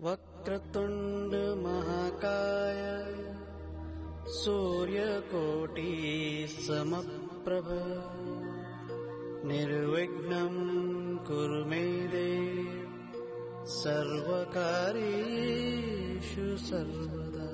वक्रतुंड महाकाय सूर्यकोटि समप्रभ निर्विघ्नं कुरु मे देव सर्वकार्येषु सर्वदा।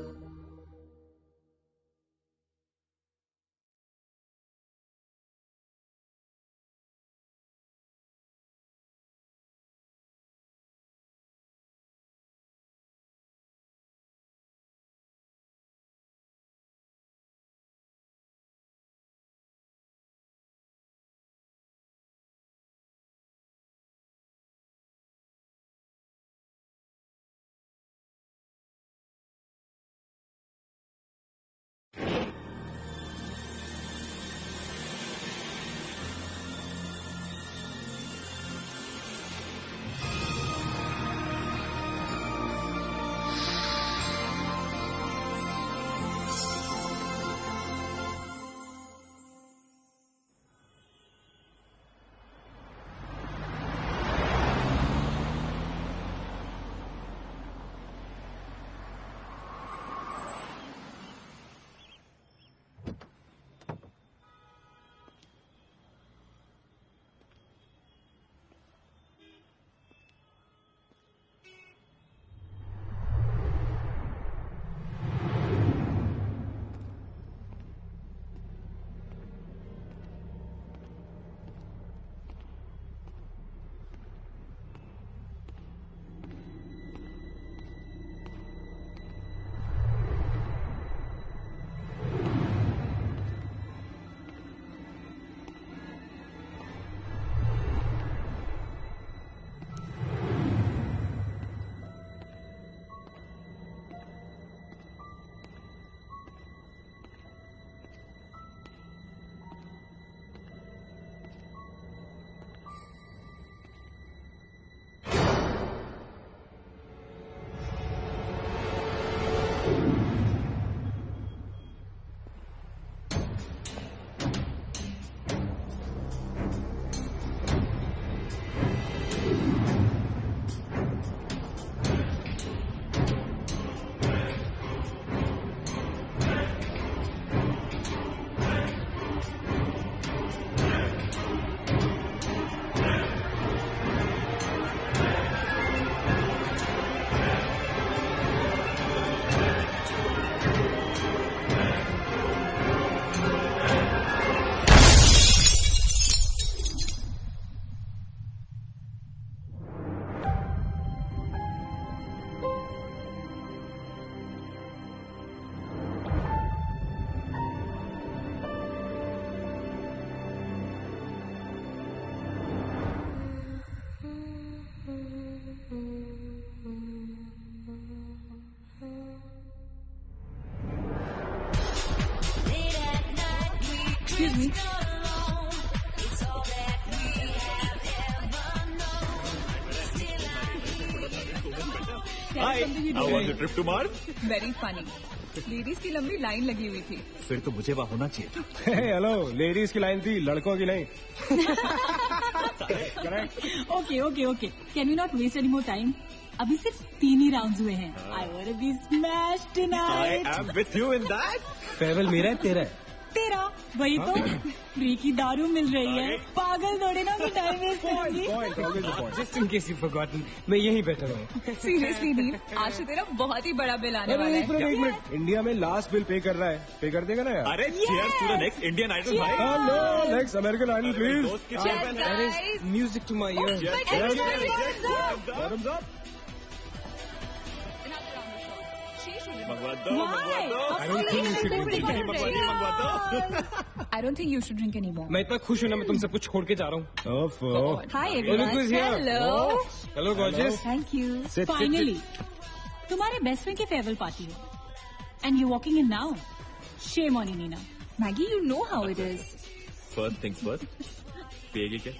Excuse me. Hi, how was the trip to Mars? Very funny. Ladies की लंबी लाइन लगी हुई थी। फिर तो मुझे वहाँ होना चाहिए था। हेलो, लेडीज की लाइन थी, लड़कों की नहीं। Okay okay okay, can we not waste any more time? अभी सिर्फ 3 ही राउंड्स हुए हैं। I want to be smashed tonight. I am with you in that. Farewell मेरा है तेरा है? तेरा वही तो फ्री की दारू मिल रही है। पागल थोड़े ना भी टाइम वेस्ट करूंगी। Just in case you forgotten, मैं यहीं बैठा हूँ। सीरियसली नहीं, आज तो तेरा बहुत ही बड़ा बिल आने वाला है। एक मिनट, इंडिया में लास्ट बिल पे कर रहा है, पे कर देगा ना यार? अरे cheers to the next Indian Idol भाई। Hello, next American Idol please. Music to my ear. मंगवा दो। I don't think you should drink anymore. मैं इतना खुश हूँ ना, मैं तुम सब कुछ छोड़ के जा रहा हूँ। Hi everyone. Hello. Hello gorgeous. Thank you. Finally तुम्हारे बेस्ट फ्रेंड की फेयरवेल पार्टी है and you walking in now. Shame on you Nina. Maggie, you know how it is. First things first. पिएगी क्या?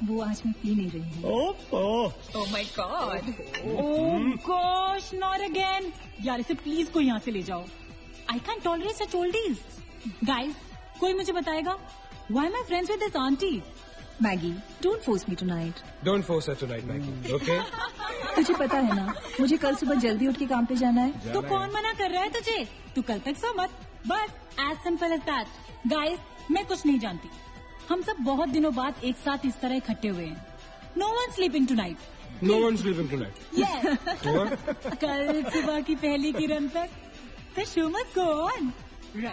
वो आज मैं पी नहीं रही हूँ। Oh my God. Oh gosh, not again. यार इसे प्लीज कोई यहाँ से ले जाओ। I can tolerate such oldies. Guys, कोई मुझे बताएगा why am I friends with this aunty? Maggi, don't force me tonight. Don't force her tonight Maggi, okay? तुझे पता है ना, मुझे कल सुबह जल्दी उठ के काम पे जाना है। तो कौन मना कर रहा है तुझे? तू कल तक सो मत, बस as simple as that. Guys, मैं कुछ नहीं जानती, हम सब बहुत दिनों बाद एक साथ इस तरह इकट्ठे हुए हैं। No one sleeping tonight. No one's sleeping tonight. What? कल सुबह की पहली किरण तक the show must go on.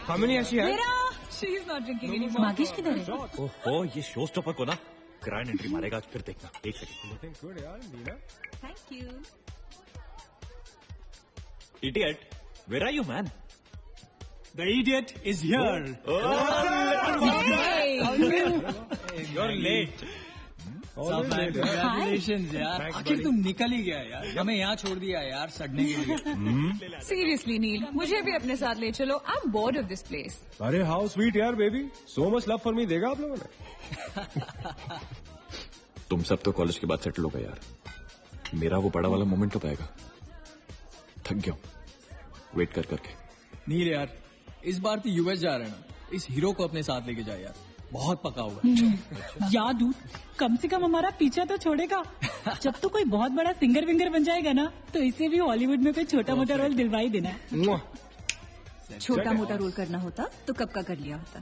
How many has she had? मेरा She is not drinking anymore. मागिश किधर है? ओह ये शो स्टॉपर को ना ग्रैंड एंट्री मारेगा आज, फिर देखना। एक सेकंड। Looking good, यार, Meena. Thank you. Idiot, where are you man? The idiot is here. You're late. Always late. Congratulations यार, Thanks, आखिर buddy. तुम निकल ही गया यार, हमें यहाँ छोड़ दिया यार सड़ने के लिए। Seriously, Neil, मुझे भी अपने साथ ले चलो. I'm bored of this place. अरे हाउ स्वीट यार baby, so much love for me देगा आप लोगों ने। तुम सब तो कॉलेज के बाद सेटल हो गए यार, मेरा वो बड़ा वाला मोमेंट कब आएगा? थक गया हूं वेट कर करके। नील यार, इस बार तो यूएस जा रहे हैं ना, इस हीरो को अपने साथ लेके जा यार, बहुत पका हुआ है। याद हूँ, कम से कम हमारा पीछा तो छोड़ेगा। जब तो कोई बहुत बड़ा सिंगर विंगर बन जाएगा ना, तो इसे भी हॉलीवुड में कोई छोटा मोटा रोल दिलवा ही देना। छोटा मोटा रोल करना होता तो कब का कर लिया होता।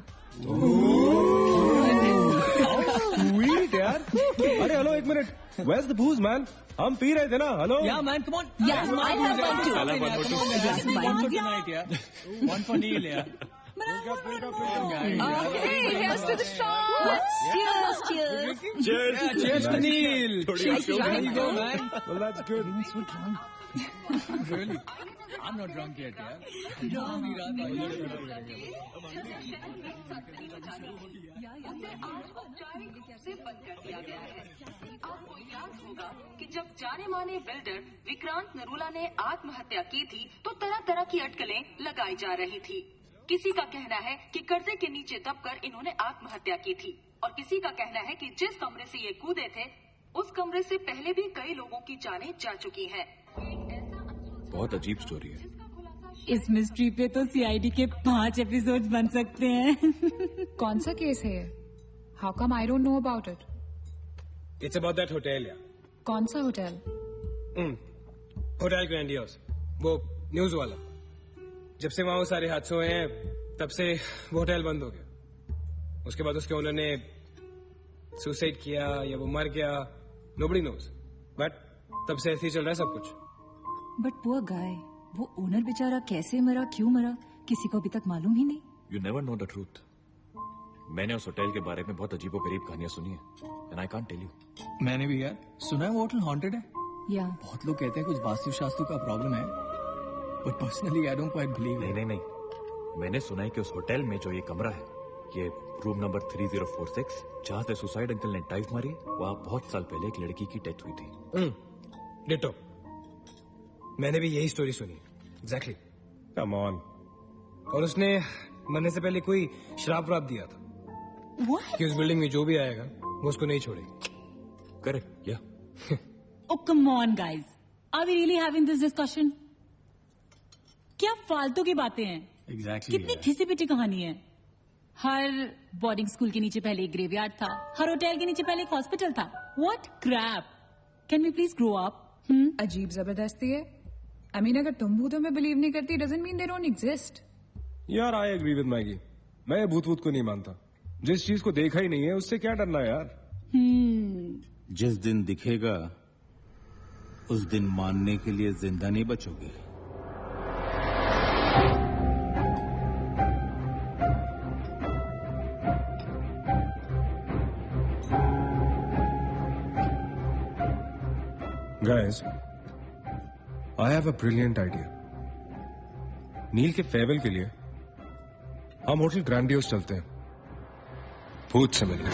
स्वीट यार। अरे हेलो, एक minute, where's the booze man? हम पी रहे थे ना। Hello ya man, come on. Yeah, I have one too. One for tonight यार, one for Neil यार। Okay, here's to the shots. Cheers, cheers. Yeah, cheers to Neil. Cheers to There you go man. well that's good. Really? I'm not drunk yet यार। आपको याद होगा कि जब जाने माने बिल्डर विक्रांत नरूला ने आत्महत्या की थी तो तरह तरह की अटकलें लगाई जा रही थी। किसी का कहना है कि कर्जे के नीचे दबकर इन्होंने आत्महत्या की थी और किसी का कहना है कि जिस कमरे से ये कूदे थे उस कमरे से पहले भी कई लोगों की जानें जा चुकी हैं। बहुत अजीब स्टोरी है। इस मिस्ट्री पे तो सीआईडी के 5 एपिसोड बन सकते हैं। कौन सा केस है ये? How come I don't know about it? It's about that hotel यार। कौन सा होटल? होटल ग्रैंडियोस, वो न्यूज वाला। जब से वहां वो सारे हादसे हुए हैं तब से वो होटल बंद हो गया। उसके बाद उसके ओनर ने सुसाइड किया या वो मर गया, नोबडी नोज, बट तब से ऐसे ही चल रहा है सब कुछ। बट पुअर गाय, वो ओनर बेचारा कैसे मरा, क्यों मरा, किसी को अभी तक मालूम ही नहीं। You never know the truth. मैंने उस होटल के बारे में बहुत अजीबोगरीब कहानियां सुनी है and I can't tell you. मैंने भी यार सुना है वो होटल हॉन्टेड है। या बहुत लोग कहते हैं कुछ वास्तु शास्त्र का प्रॉब्लम है, but personally I don't quite believe. नहीं, मैंने सुना है कि उस होटल में जो ये कमरा है, ये रूम नंबर 3046, जहां से सुसाइड अंकल ने डाइव मारी, वहां बहुत साल पहले एक लड़की की डेथ हुई थी। डिटो, मैंने भी यही स्टोरी सुनी। एग्जैक्टली। Come on. और उसने मरने से पहले कोई श्राप व्राप दिया था कि उस बिल्डिंग में जो भी आएगा वो उसको नहीं छोड़ेगी। करेक्ट या? Oh, come on, guys. Are we really having this discussion? क्या फालतू की बातें हैं? एग्जैक्टली कितनी घिसी पिटी कहानी है। हर बोर्डिंग स्कूल के नीचे पहले एक ग्रेवयार्ड था, हर होटल के नीचे पहले एक हॉस्पिटल था। What crap? Can we please grow up? अजीब जबरदस्ती है। I mean, अगर तुम भूतों में बिलीव नहीं करती, doesn't mean they don't exist. यार आई एग्री विद मैगी, मैं भूत को नहीं मानता। जिस चीज को देखा ही नहीं है उससे क्या डरना है यार। जिस दिन दिखेगा उस दिन मानने के लिए जिंदा नहीं बचोगे। Guys, I have a brilliant idea. नील के फेयरवेल के लिए हम होटल ग्रैंडियोस चलते हैं भूत से मिलने।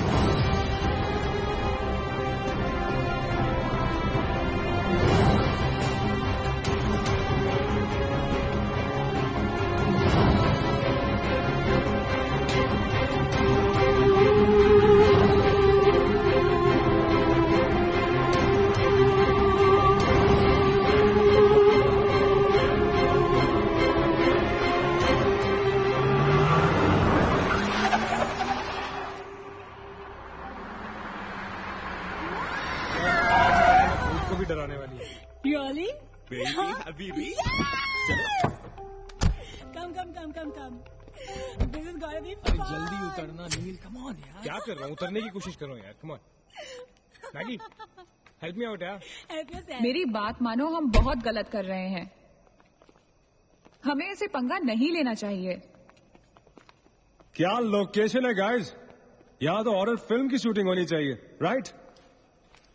बीबी। Come. This is gonna be अरे fun. जल्दी उतरना नील, कम ऑन यार। क्या कर रहा हूँ? उतरने की कोशिश कर रहा हूँ यार। Come on Maggi, help me out यार। Help yourself. मेरी बात मानो, हम बहुत गलत कर रहे हैं। हमें ऐसे पंगा नहीं लेना चाहिए। क्या लोकेशन है गाइस? यहाँ तो हॉरर फिल्म की शूटिंग होनी चाहिए, राइट?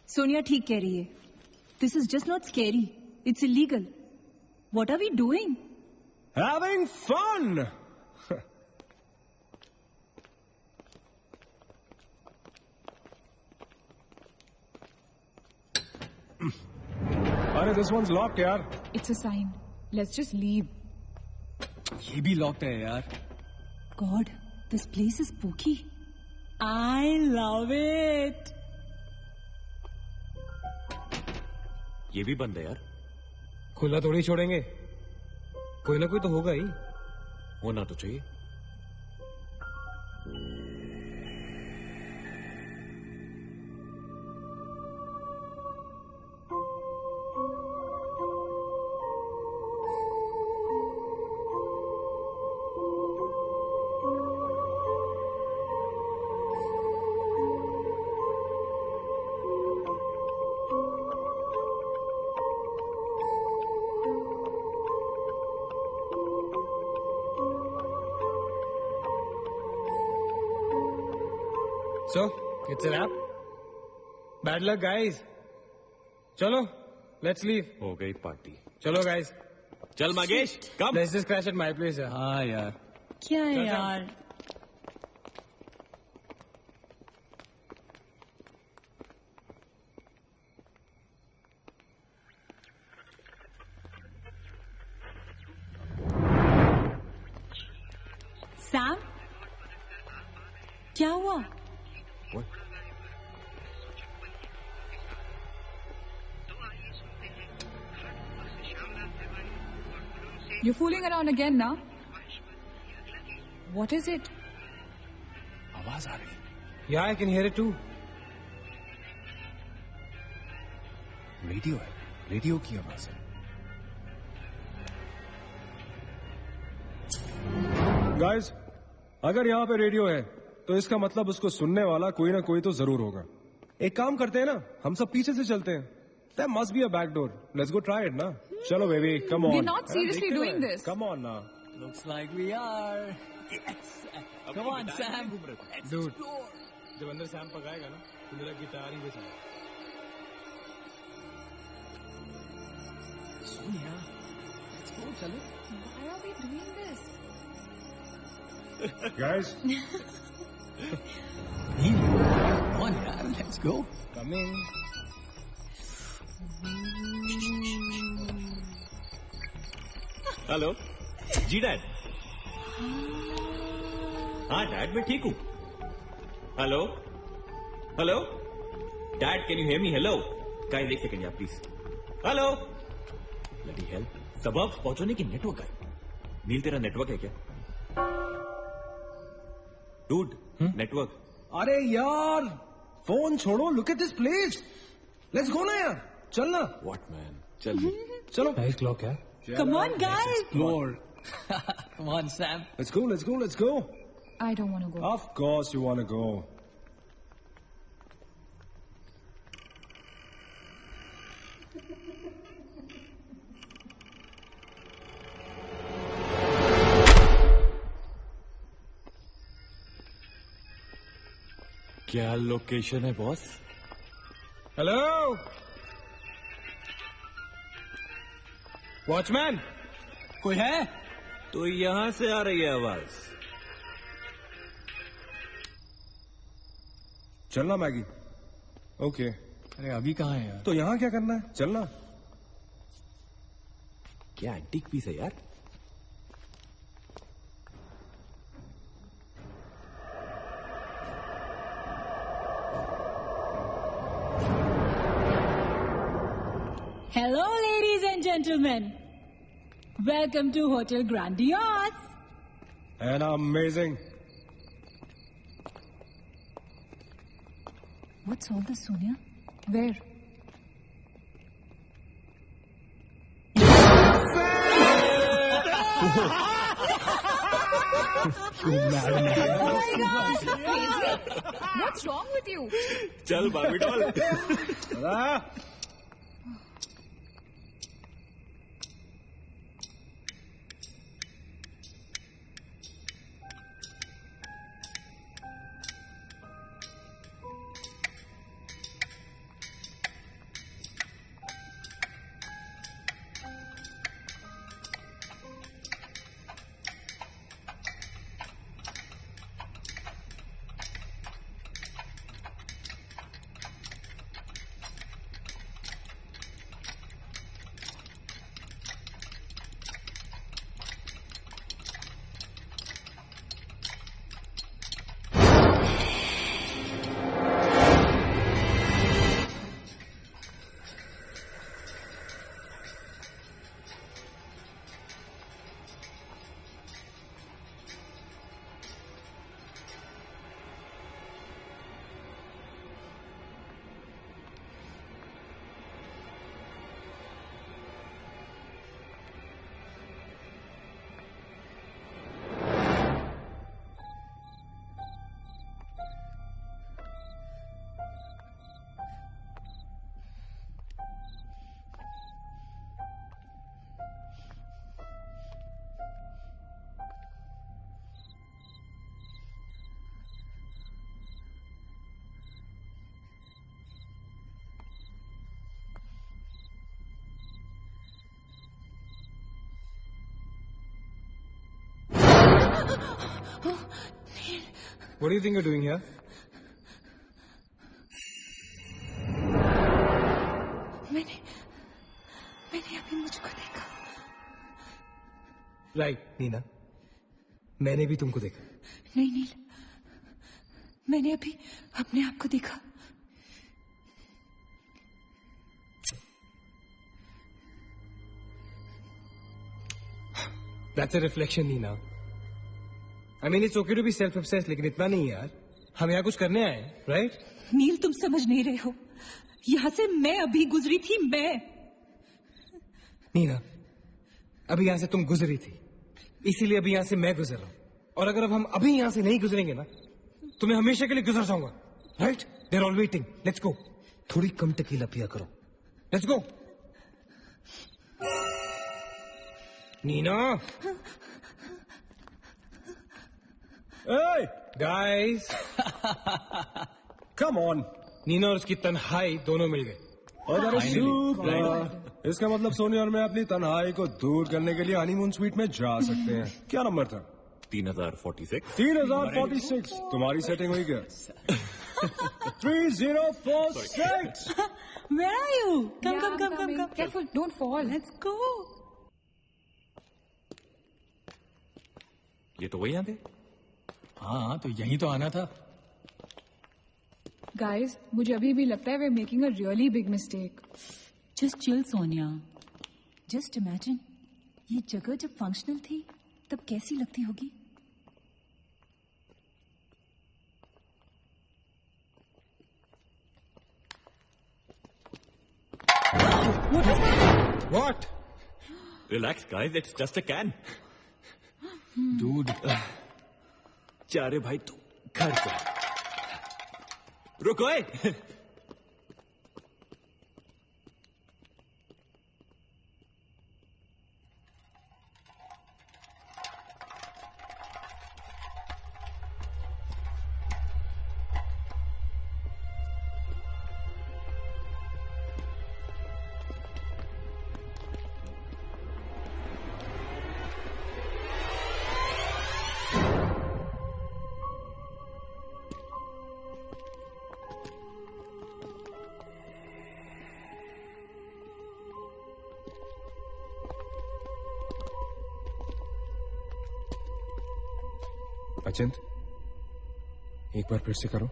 सोनिया ठीक कह रही है। This is just not scary, it's illegal. What are we doing? Having fun. अरे दिस वंस लॉक्ड यार। It's a sign, let's just leave. ये भी लॉक्ड है यार। God, this place is spooky. I love it. ये भी बंद है यार। खुला थोड़ी छोड़ेंगे, कोई ना कोई तो होगा ही। होना तो चाहिए। So, it's a wrap. Bad luck, guys. चलो, let's leave. हो गई पार्टी। चलो, guys. चल मगेश, कम। Let's just crash at my place. यार। हाँ यार। क्या है चल, चल। यार? सैम, क्या हुआ? What? You're fooling around again now? What is it? आवाज आ रही है। Yeah, I can hear it too. Radio है, रेडियो की आवाज है। गाइस, अगर यहाँ पे रेडियो है तो इसका मतलब उसको सुनने वाला कोई ना कोई तो जरूर होगा। एक काम करते हैं ना, हम सब पीछे से चलते हैं। There must be a back door. Let's go try it ना। चलो baby, come on. We're not seriously doing this. Come on ना। Looks like we are. Yes. Come on, Sam. Let's Dude. explore. जब अंदर Sam पकाएगा ना, तो मेरा guitar ही बजाएगा। सोनिया, let's go, चलो। Why are we doing this? Guys, Neel, come on यार, let's go. Come in. Hello ji dad. हाँ डैड, मैं ठीक हूँ। Hello hello dad, can you hear me? Hello guys, एक सेकंड यार प्लीज। हेलो ब्लडी हेल, सबब पहुंचने की नेटवर्क है। नील, तेरा नेटवर्क है क्या? Dude, network. अरे यार, फोन छोड़ो, look at this place. Let's go ना यार, चलना। व्हाट मैन, चल। चलो। Nice clock, यार। Come on, guys. Explore. Come on, Sam. Let's go, let's go, let's go. I don't want to go. Of course you want to go. क्या location है boss? Hello watchman, कोई है? तो यहां से आ रही है आवाज। चलना मैगी। ओके। अरे अभी कहाँ है यार? तो यहाँ क्या करना है? चलना। क्या एंटीक पीस है यार? Hello, ladies and gentlemen. Welcome to Hotel Grandiose. And amazing. What's all this, Sonia? Where? What's wrong with you? चल Barbie doll. What do you think you're doing here? मैंने अभी मुझको देखा. Right, नीना. मैंने भी तुमको देखा. नहीं नील, मैंने अभी अपने आप को देखा. That's a reflection, Neena. I mean, it's okay to be self-obsessed, लेकिन इतना नहीं यार. हम यहाँ कुछ करने आए हैं, right? नील, तुम समझ नहीं रहे हो. यहाँ से मैं अभी गुजरी थी. नीना, अभी यहाँ से तुम गुजरी थी, इसीलिए अभी यहाँ से मैं गुजर रहा हूँ. और अगर अब हम अभी यहाँ से नहीं गुजरेंगे ना, तो मैं हमेशा के लिए गुजर जाऊंगा. Right? They're all waiting. Let's go. थोड़ी कम टकीला पिया करो. Let's go. Neena. Hey, Guys. come on. Neena और उसकी तन्हाई दोनों मिल गए. और इसका मतलब सोनी और मैं अपनी तन्हाई को दूर करने के लिए हनीमून स्वीट में जा सकते हैं. क्या नंबर था? 3046. 3046. तुम्हारी सेटिंग हुई क्या? 3046. Where are you? Come. Careful, don't fall. Let's go. ये तो वही आते. हाँ, तो यही तो आना था. Guys, मुझे अभी भी लगता है we're making a really big mistake. Just chill, Sonia. Just imagine, ये जगह जब फंक्शनल थी तब कैसी लगती होगी. What? Relax, guys. It's just a can. Dude. जा रे भाई तू घर पे. रुको. अचिंत, एक बार फिर से करो.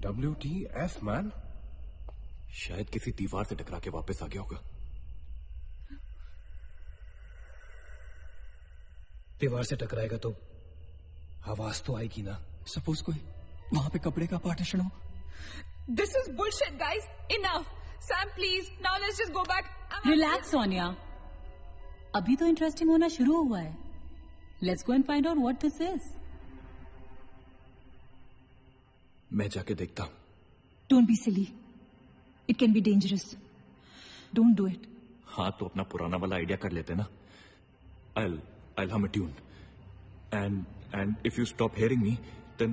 WTF man? शायद किसी दीवार से टकरा के वापस आ गया होगा। दीवार से टकराएगा तो आवाज तो आएगी ना। सपोज कोई वहां पे कपड़े का पार्टीशन हो। This is bullshit, guys. Enough. Sam, please. Now let's just go back. Relax Sonia, अभी तो इंटरेस्टिंग होना शुरू हुआ है। Let's go and find out what this is. मैं जाके देखता हूँ। Don't be silly. It can be dangerous. Don't do it. हाँ तो अपना पुराना वाला आइडिया कर लेते ना। I'll hum a tune. And if you stop hearing me, then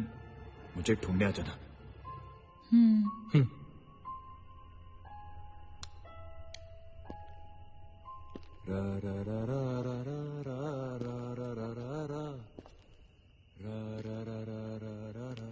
मुझे ढूंढने आ जाना। ra ra ra ra ra ra ra ra ra ra ra ra ra ra ra ra ra ra ra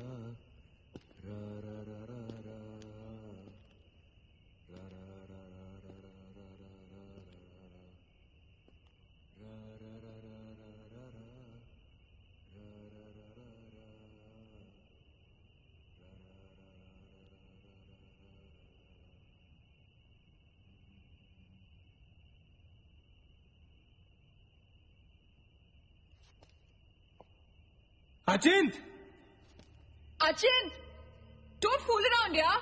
अचिंत! Achint! Don't fool around, yeah?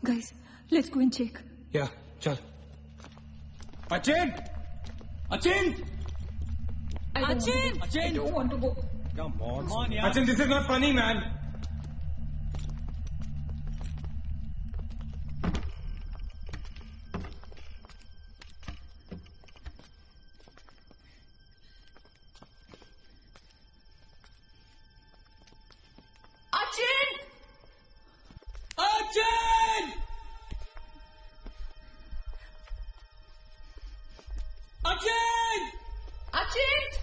Guys, let's go and check. या चल। अचिंत! अचिंत! Achint! I don't want to go. Come on. अचिंत, this is not funny, man. Achint! अचिंत! अचिंत! Achint!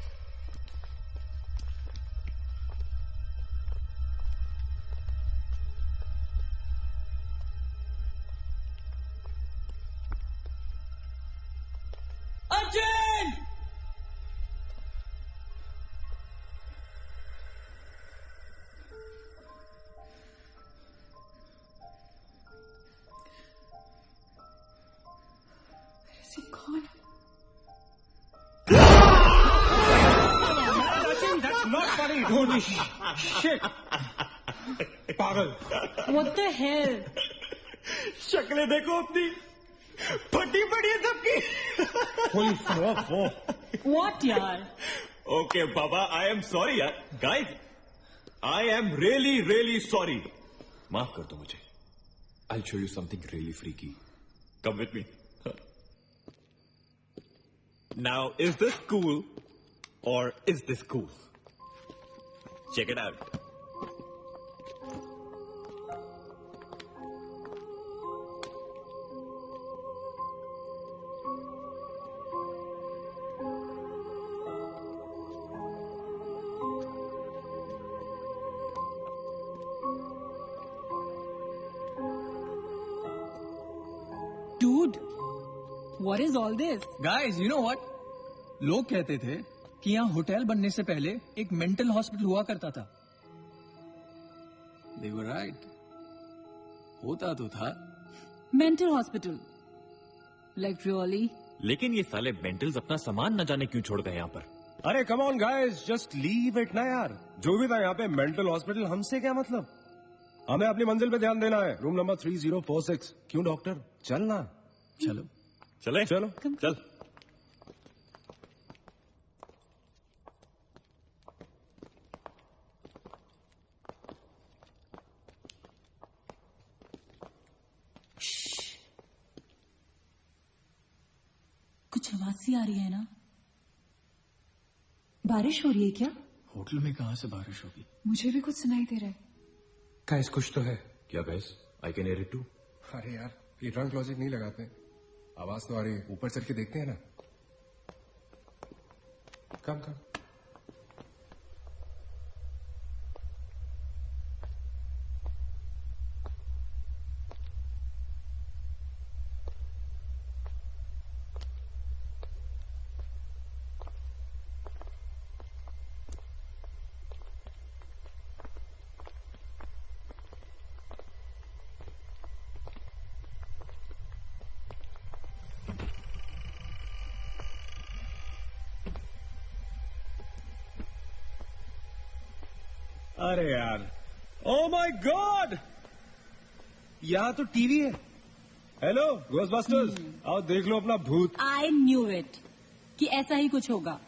अचिंत! Is he gone? That's not funny. Holy shit. पागल। What the hell? शक्लें देखो अपनी, फटी पड़ी है सबकी। Holy fuck. What यार? Okay, Baba, I am sorry यार। Guys, I am really sorry. माफ कर दो मुझे। I'll show you something really freaky. Come with me. Now, is this cool or is this cool? Check it out. Dude, what is all this? Guys, you know what? लोग कहते थे कि यहाँ hotel बनने से पहले एक मेंटल हॉस्पिटल हुआ करता था। They were right. होता तो था। Mental hospital. Like really? लेकिन ये साले मेंटल्स अपना सामान न जाने क्यों छोड़ गए यहाँ पर। अरे come on guys, just leave it ना यार। जो भी था यहाँ पे मेंटल हॉस्पिटल, हमसे क्या मतलब? हमें अपनी मंजिल पे ध्यान देना है। Room number 3046। क्यों डॉक्टर? चलना। चलो चले चलो चल। कुछ आवाज सी आ रही है ना? बारिश हो रही है क्या? होटल में कहाँ से बारिश होगी? मुझे भी कुछ सुनाई दे रहा है। गाइस, कुछ तो है। क्या guys? I can hear it too. अरे यार, ये ड्रंक लॉजिक नहीं लगाते। आवाज तो आ रही है, ऊपर चढ़ के देखते हैं ना। कम कम। अरे यार, ओ माय गॉड, यहाँ तो टीवी है। हेलो घोस्टबस्टर्स, आओ देख लो अपना भूत। आई न्यू इट कि ऐसा ही कुछ होगा।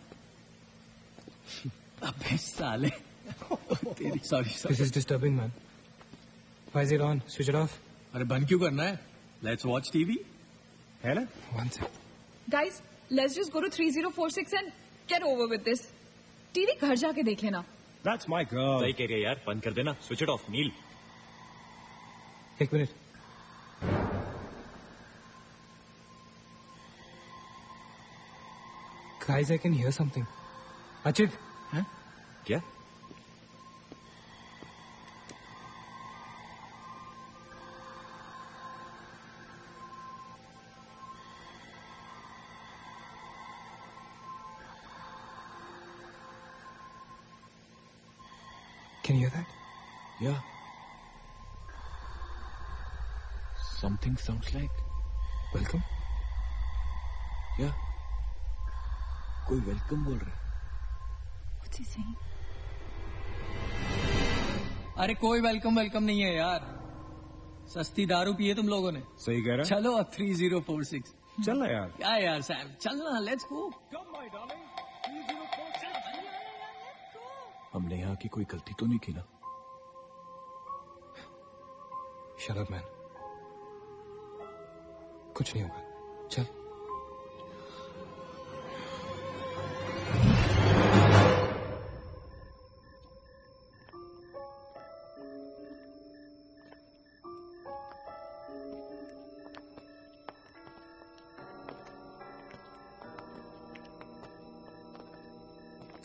अबे साले तेरी sorry This is disturbing, man. Why is it on? Switch it off. अरे बंद क्यों करना है? Let's watch TV. है ना? One sec. Guys, let's just go to 3046 and get over with this. TV घर जाके देख लेना। That's my girl. सही कह रही है यार, बंद कर देना, स्विच इट ऑफ। नील, एक minute. Guys, I can hear something. Achit, हैं? क्या? can you hear that? Yeah. Something sounds like. Welcome. Yeah. कोई वेलकम बोल रहा है। What's he saying? अरे कोई वेलकम नहीं है यार, सस्ती दारू पिए तुम लोगों ने। सही कह रहा है। चलो अब 3046। चल ना यार। क्या यार सैम, चलना, लेट्स गो। हमने यहाँ की कोई गलती तो नहीं की ना? Shut up, man. कुछ नहीं होगा, चल।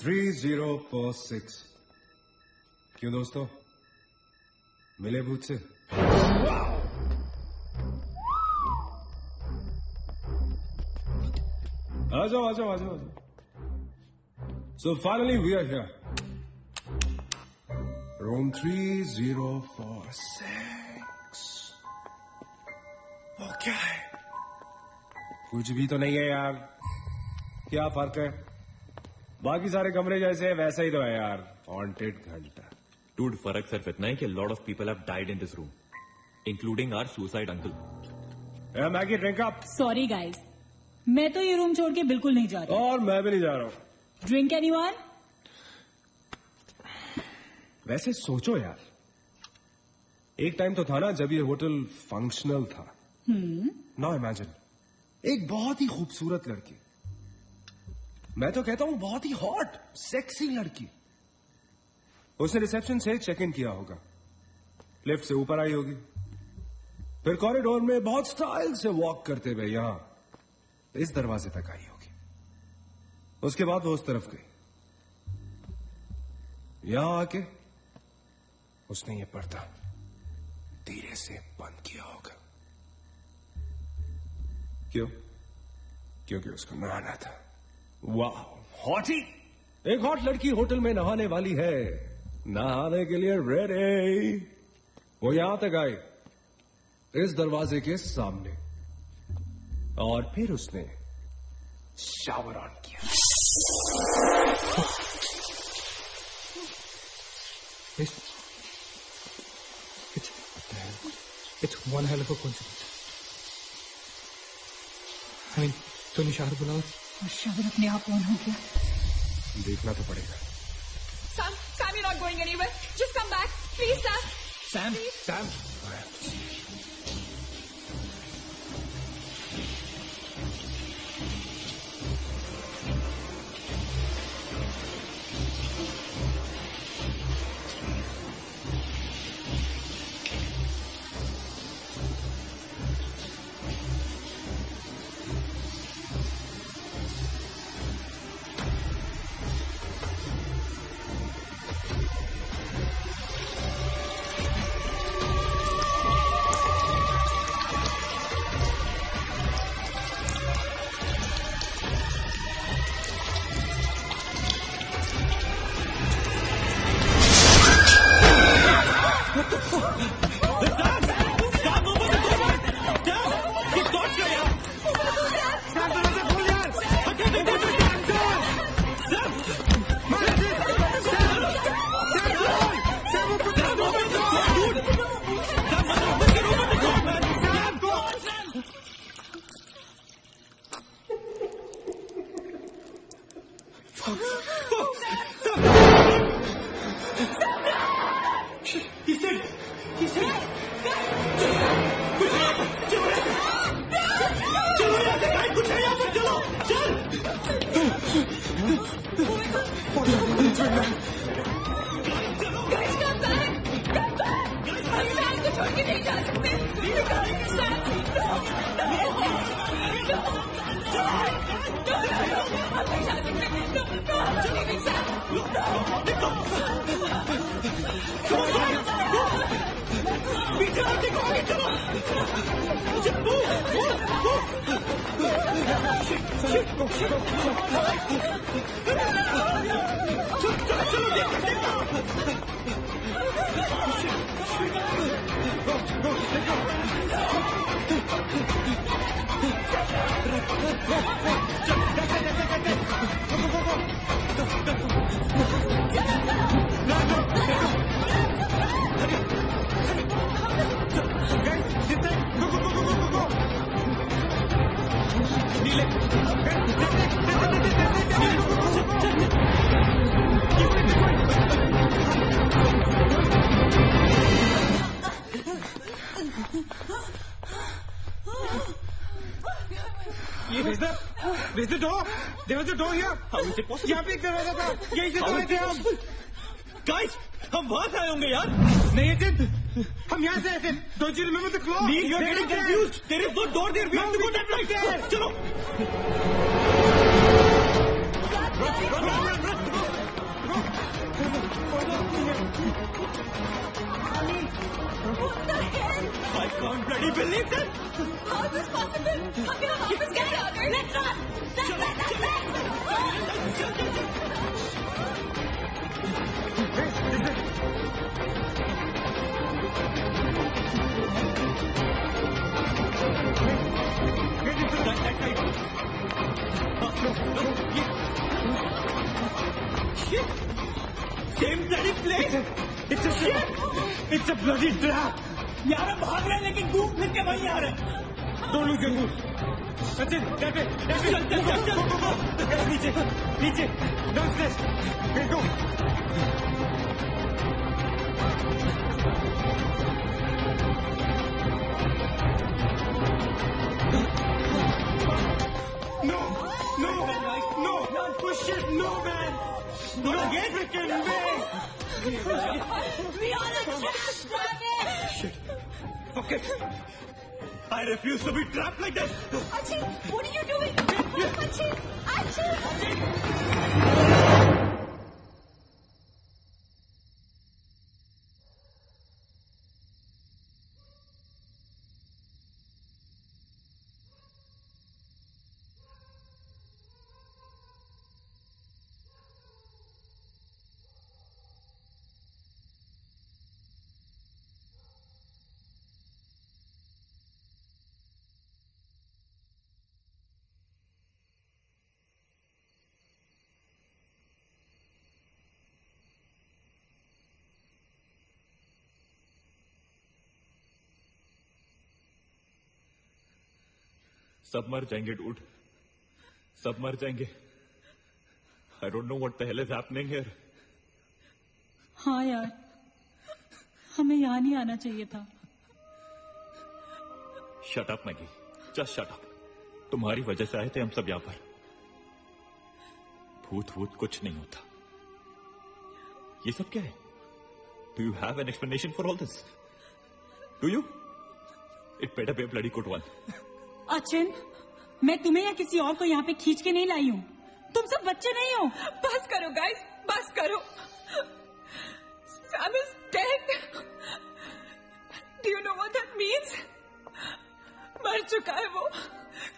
थ्री 3046। क्यों दोस्तों, मिले भूत से? आ जाओ। So finally we are here. Room 3046. वो क्या है? कुछ भी तो नहीं है यार। क्या फर्क है? बाकी सारे कमरे जैसे है वैसा ही तो है यार। हॉन्टेड घंटा। Dude, फर्क सिर्फ इतना है कि lot of people have died in this room, including our suicide uncle. Maggi drink up. Sorry guys, मैं तो ये रूम छोड़ के बिल्कुल नहीं जा रही। और मैं भी नहीं जा रहा हूँ। Drink anyone? वैसे सोचो यार, एक टाइम तो था ना जब ये होटल फंक्शनल था। नाउ इमेजिन, एक बहुत ही खूबसूरत लड़की, मैं तो कहता हूं बहुत ही हॉट सेक्सी लड़की, उसने रिसेप्शन से चेक इन किया होगा, लिफ्ट से ऊपर आई होगी, फिर कॉरिडोर में बहुत स्टाइल से वॉक करते हुए यहां इस दरवाजे तक आई होगी। उसके बाद वो उस तरफ गई, यहां आके उसने ये पर्दा धीरे से बंद किया होगा। क्यों? क्योंकि उसको नहाना था। वाह, हॉटी! एक हॉट लड़की होटल में नहाने वाली है, नहाने के लिए रेडी। वो यहां तक आई, इस दरवाजे के सामने, और फिर उसने शावर ऑन किया। It's one hell of a coincidence. I mean, तो निशार बुलाओ। और शावर अपने आप ऑन हो गया। देखना तो पड़ेगा। Sam, you're not going anywhere. Just come back, please, Sam. Sam. Guys, come back! Come back! हम सैम को छोड़ के नहीं जा सकते। Sam, no! हम नहीं जा सकते। No, I'm not leaving Sam. पीछे मत देखो, आगे चलो। चलो There's the door. There was a door here. How is it possible? यहाँ पे एक दरवाजा था। यही से तो आए थे हम। Guys, हम वहाँ से आए होंगे यार। नहीं अजित, हम यहाँ से आए थे। Don't you remember the claw? You're getting confused. There is no door there. We have to go that way. चलो। I can't bloody believe that. How is this possible? How can our office get out there? Let's run! Same bloody place. It's a trap. It's a bloody trap. यार हम भाग रहे हैं लेकिन घूम फिर के वहीं आ रहे हैं। Don't lose your cool. Sachin, that way. Guys, नीचे. Downstairs. Let's go. No, push it, no man. Not again, freaking man. We all are trapped, damn it! Shit. Fuck it. I refuse to be trapped like that. Achin, what are you doing? Achin! सब मर जाएंगे dude, सब मर जाएंगे। I don't know what the hell is happening here. हाँ यार, हमें यहाँ नहीं आना चाहिए था। Shut up, Maggie. Just shut up. तुम्हारी वजह से आए थे हम सब यहाँ पर। भूत कुछ नहीं होता। ये सब क्या है? Do you have an explanation for all this? Do you? It better be a bloody good one. Achin, मैं तुम्हें या किसी और को यहाँ पे खींच के नहीं लाई हूँ। तुम सब बच्चे नहीं हो। बस करो गाइस, बस करो। Sam is dead. Do you know what that means? मर चुका है वो,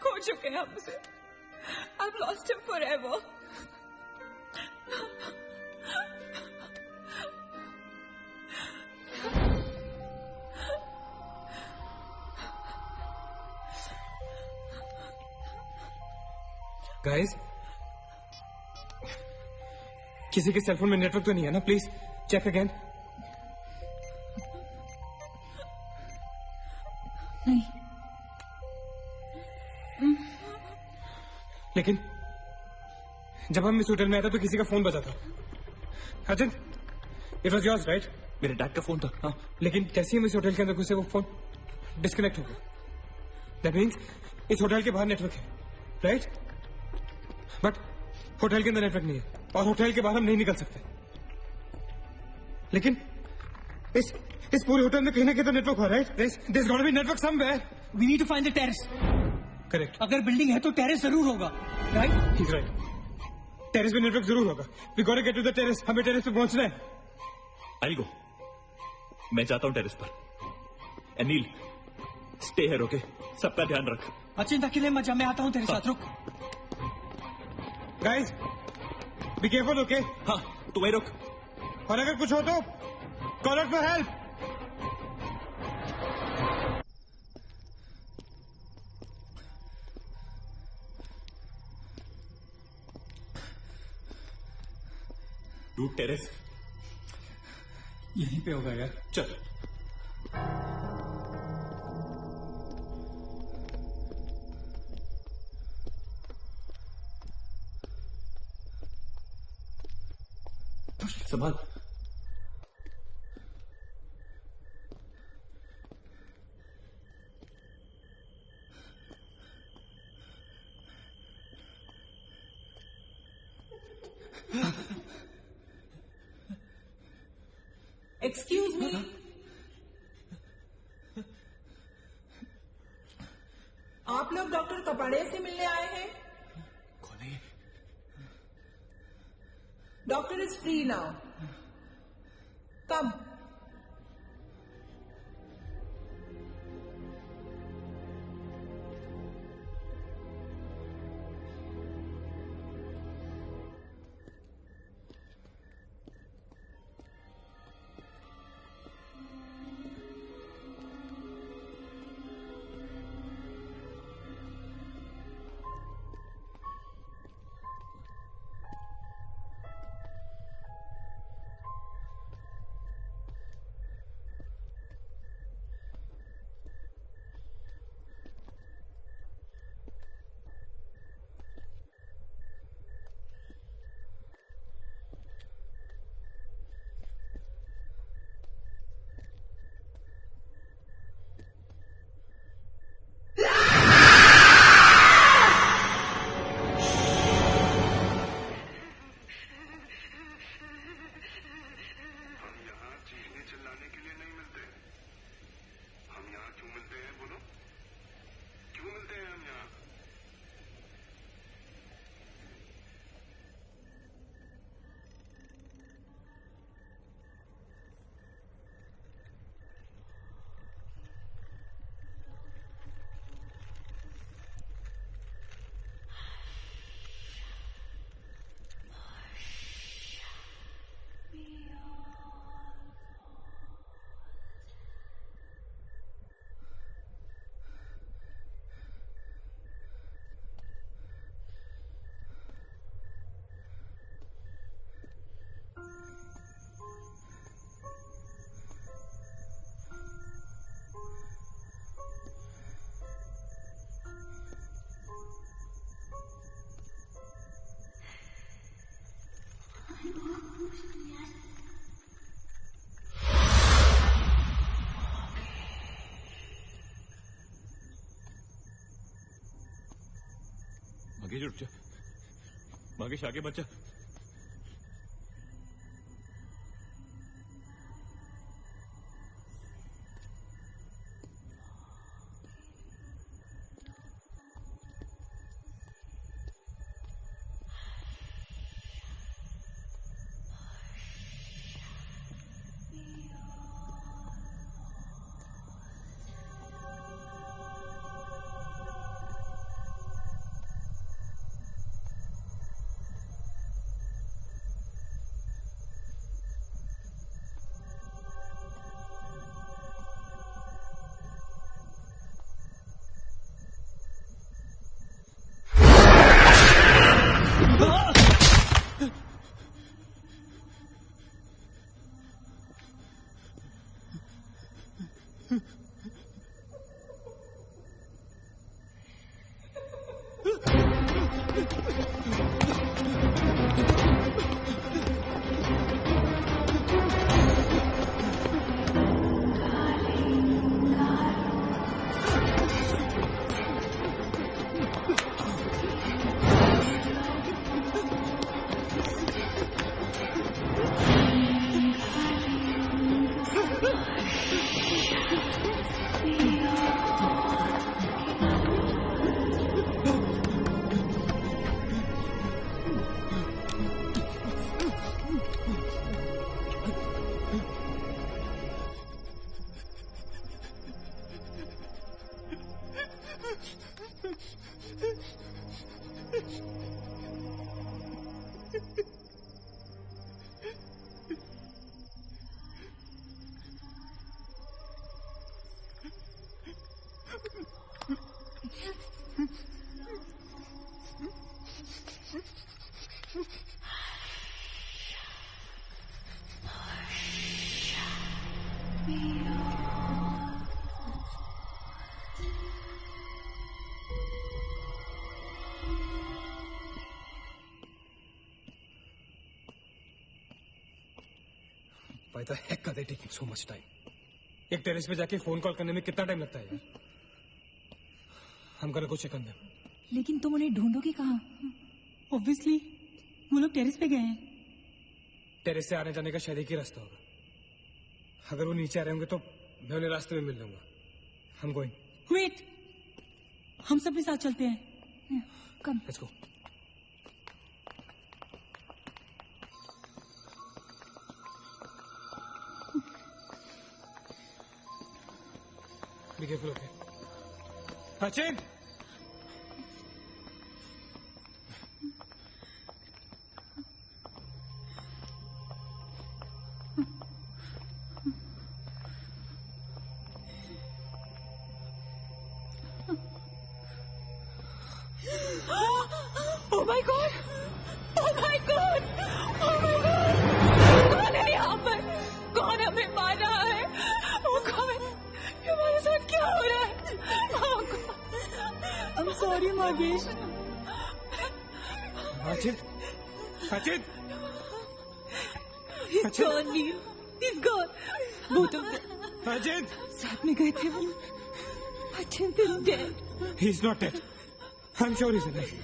खो चुके हैं हम उसे। I've lost him forever. Guys, किसी के सेलफोन में नेटवर्क तो नहीं है ना? Please check again. नहीं। लेकिन जब हम इस होटल में आए थे तो किसी का फोन बजा था। Ajit, it was yours right? मेरे डैड का फोन था। हाँ, लेकिन कैसे हम इस होटल के अंदर घुसे वो फोन डिस्कनेक्ट हो गया। दैट मीन्स इस होटल के बाहर नेटवर्क है, राइट? बट होटल के अंदर नेटवर्क नहीं है और होटल के बाहर हम नहीं निकल सकते। लेकिन इस पूरे होटल में कहीं ना कहीं तो नेटवर्क हो रहा है. There's got to be network somewhere. We need to find the terrace. Correct. अगर बिल्डिंग है तो टेरेस जरूर होगा. Right? He's right. टेरेस पे नेटवर्क जरूर होगा. We got to get to the terrace. हमें टेरेस पे पहुंचना है. I'll go. मैं जाता हूँ टेरेस पर. Anil, stay here, okay? सबका ध्यान रख. चिंता के लिए मत जा, मैं आता हूँ तेरे साथ. रुक. Guys, be careful, okay? हाँ, तू वहीं रुक. और अगर कुछ हो तो call out for help. Dude terrace यहीं पे होगा यार. चल. संभाल. Excuse me. आप लोग डॉक्टर कपाड़े से मिलने आए हैं? कौन है? Doctor is free now. कम. भागेश रुक जा. भागेश आगे बचा. Why the heck are they taking so much time? एक टेरेस पे जाके फोन कॉल करने में कितना टाइम लगता है यार? हम गonna go check on them. लेकिन तुम उन्हें ढूंढोगे कहाँ? ऑब्वियसली वो लोग टेरेस पे गए हैं। टेरेस से आने जाने का शायद एक ही रास्ता होगा। अगर वो नीचे आ रहे होंगे तो मैं उन्हें रास्ते में मिल लूंगा। हम गोइंग। वेट, हम सब भी साथ चलते हैं। Come. Let's go. Be careful, okay? Sachin! Oh my God! Oh my God! Oh my God! कौन है यहाँ पर? कौन हमें मार रहा है? वो कौन? हमारे साथ क्या हो रहा है? I'm sorry, Magesh. Sachin! Sachin! He's gone, Neil. He's gone. Both of them. Sachin! साथ में गए थे वो. Sachin is dead. He's not dead. I'm sure he's alive.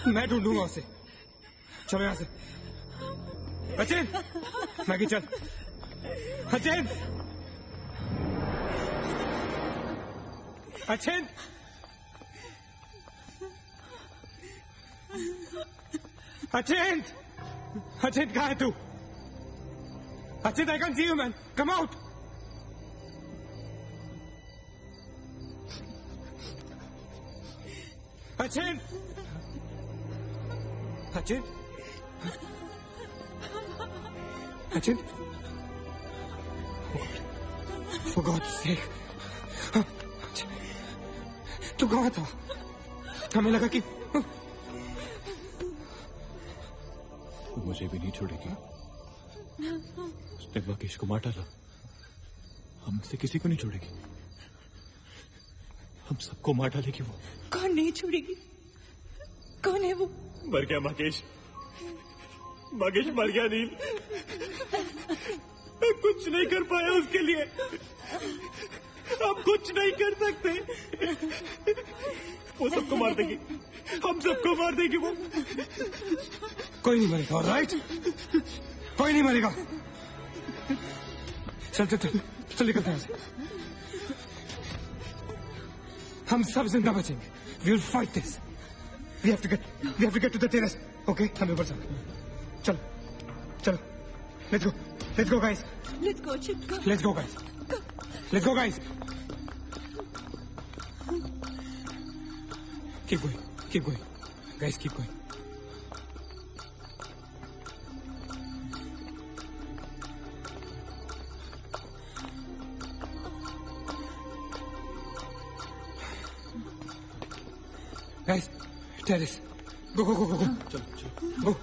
मैं ढूंढूंगा उसे. चलो यहाँ से. सचिन! मैगी चल. सचिन! सचिन! सचिन! सचिन कहाँ है तू? Sachin, I can't see you, man. Come out. Sachin! Sachin? Sachin? For God's sake. तू कहाँ था? हमें लगा कि मुझे भी नहीं छोड़ेगी। उसने मकेश को मार डाला। हम से किसी को नहीं छोड़ेगी। हम सबको मार डालेगी वो। कौन नहीं छोड़ेगी? कौन है वो? मर गया मकेश। मकेश मर गया नील। मैं कुछ नहीं कर पाया उसके लिए। हम कुछ नहीं कर सकते। वो सबको मार देगी। हम सबको मार देगी वो। कोई नहीं मरेगा, ऑलराइट? कोई नहीं मरेगा। चल चल चल चल निकलते हैं यहाँ से। हम सब जिंदा बचेंगे। We will fight this. We have to get to the terrace. Okay? हम ऊपर चलो चलो. Let's go guys. Let's go, Chip. Come. Let's go guys. Let's go guys. Keep going. Guys, keep going. Guys, terrace. Go. चलो. Go.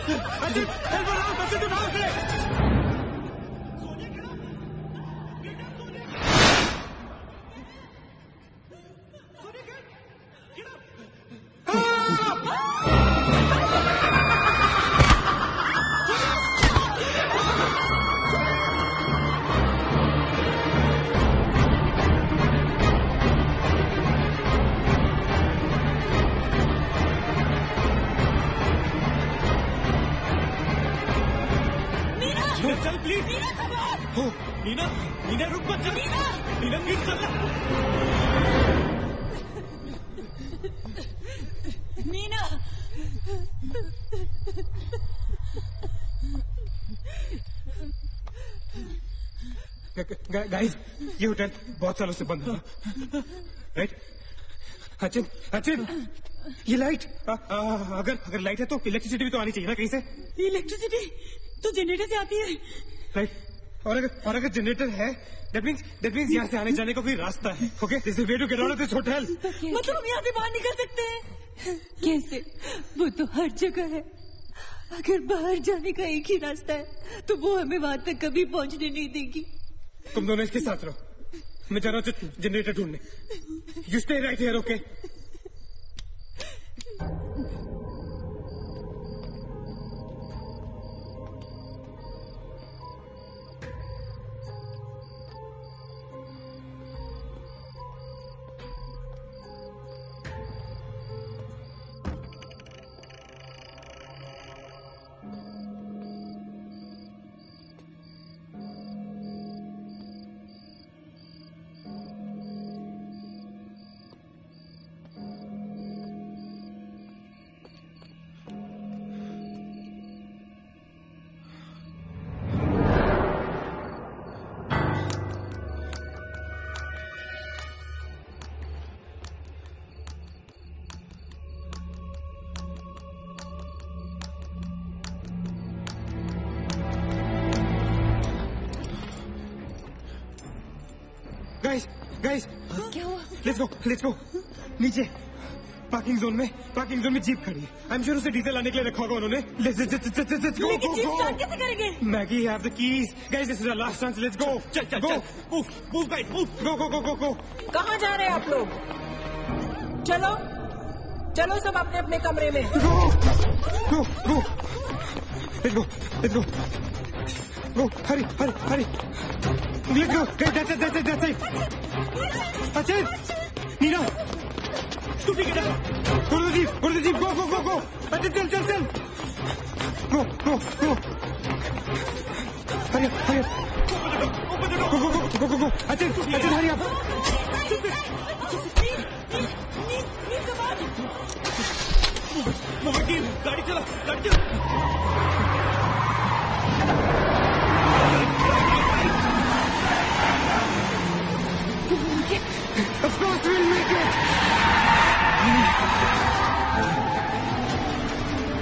Ajit help बनाओ, अजीत उठाओ उसे। चल please. Neena, Neena रुक मत चल। नीना प्लीज चल। नीना गाइस, ये होटल बहुत सालों से बंद है, राइट? अचिन, अचिन, ये लाइट अगर लाइट है तो इलेक्ट्रिसिटी भी तो आनी चाहिए ना कहीं से। इलेक्ट्रिसिटी तो जनरेटर से आती है, राइट? और अगर जनरेटर है, दैट मीन्स यहाँ से आने जाने का कोई रास्ता है। Okay, this is way to get out of this hotel. मतलब हम यहाँ से बाहर निकल सकते हैं? कैसे? वो तो हर जगह है। अगर बाहर जाने का एक ही रास्ता है तो वो हमें वहां तक कभी पहुंचने नहीं देगी। तुम दोनों इसके साथ रहो, मैं जा रहा हूँ जनरेटर ढूंढने। You stay right here, okay? Guys, क्या हुआ? लेट्स गो नीचे। पार्किंग जोन में जीप खड़ी है। आई एम श्योर उसे डीजल लाने के लिए रखा होगा उन्होंने। Let's go. लेकिन जीप स्टार्ट कैसे करेंगे? Maggie have the keys. Guys, this is our last chance. Let's go. चल मूव गाइस मूव। गो। कहाँ जा रहे हैं आप लोग? चलो सब अपने अपने कमरे में। Go. Let's go. Hurry. Let's go. That's it. Achin! Nina! तू भी गिरा। Go to the jeep. Go. Achin, चल. Go. Hurry up. Go. Achin, hurry up. Mohammad, गाड़ी चला। Of course we'll make it!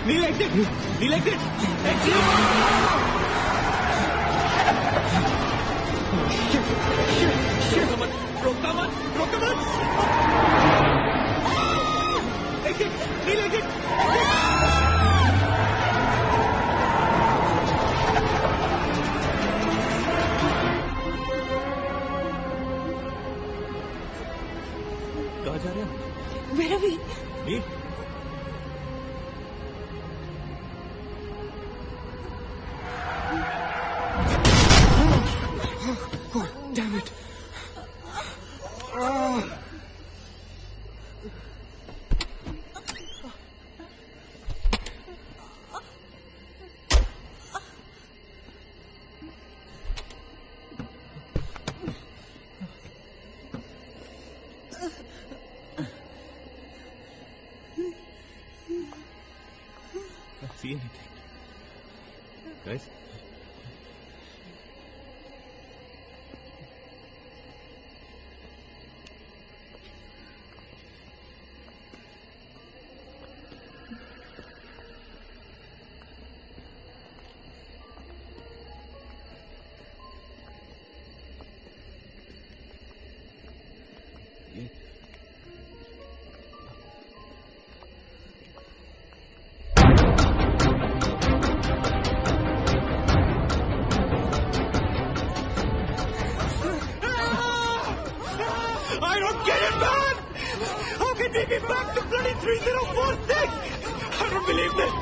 Neil, exit! Shit! रोका मत! Exit! Neil, exit! कहाँ जा रहे हैं? मेरा भी। नील? God damn it. See anything? Guys? 3046! I don't believe this!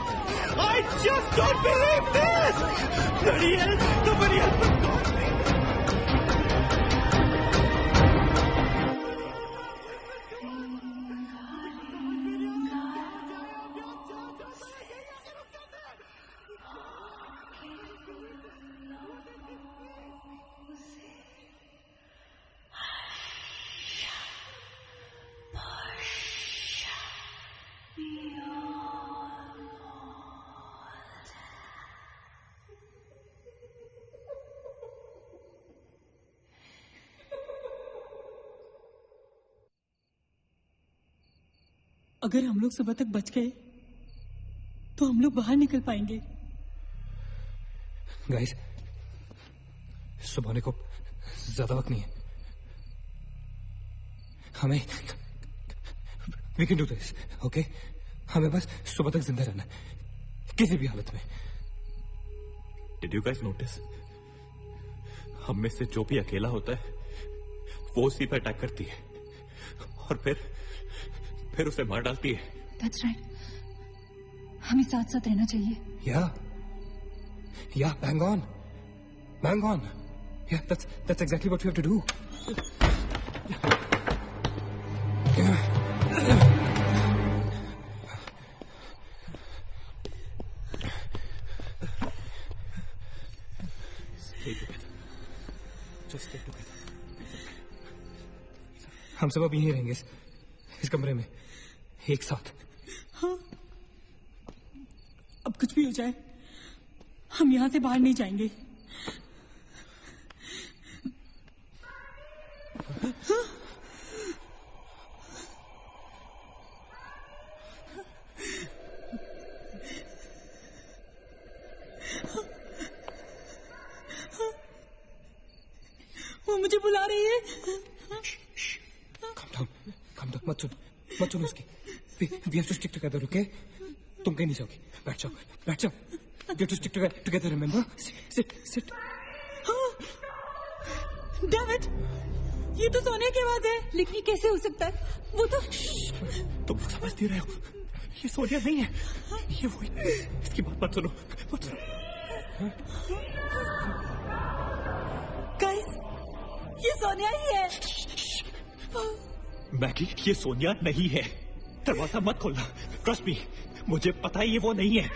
I just don't believe this! Bloody hell! Somebody help me! अगर हम लोग सुबह तक बच गए तो हम लोग बाहर निकल पाएंगे। गाइस, सुबह होने को ज्यादा वक्त नहीं है। हमें we can do this, okay? हमें बस सुबह तक जिंदा रहना है, किसी भी हालत में। Did you guys notice? हम में से जो भी अकेला होता है वो उसी पर अटैक करती है और फिर उसे मार डालती है। That's right. हमें साथ साथ रहना चाहिए। Yeah, bang on. Yeah, that's exactly what we have to do. Stay together. Just stay together. हम सब अब यहीं रहेंगे इस कमरे में एक साथ। हाँ, अब कुछ भी हो जाए हम यहाँ से बाहर नहीं जाएंगे। हाँ? वो मुझे बुला रही है। Calm down, मत सुन उसकी। We have to stick together, okay? तुम कहीं नहीं जाओगी। बैठ जाओ। We have to stick together, remember? Sit. David, ये तो सोने की आवाज है। लेकिन ये कैसे हो सकता है? वो तो तुम लोग समझती रहे हो, ये सोनिया नहीं है, ये वही। इसकी बात मत सुनो। गाइस, ये सोनिया ही है। मैगी, ये सोनिया नहीं है। दरवाजा मत खोलना। ट्रस्ट मी, मुझे पता है ये वो नहीं है।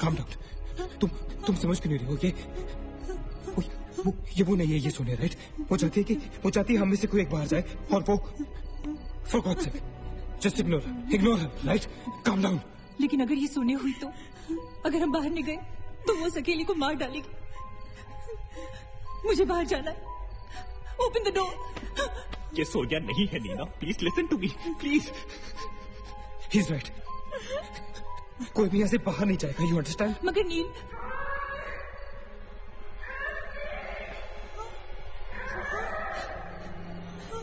Calm down. तुम समझ क्यों नहीं रहे हो? ये वो नहीं है, ये सोनिया, राइट? वो चाहती है हम में से कोई एक बाहर जाए और वो for God's sake, just ignore her, right? Calm down. लेकिन अगर ये सोनिया हुई तो अगर हम बाहर नहीं गए तो वो उस अकेली को मार डालेगी। मुझे बाहर जाना है। Open the door. ये सोनिया नहीं है Nina, please listen to me, please. He's right. कोई भी यहाँ से बाहर नहीं जाएगा, you understand? मगर नील,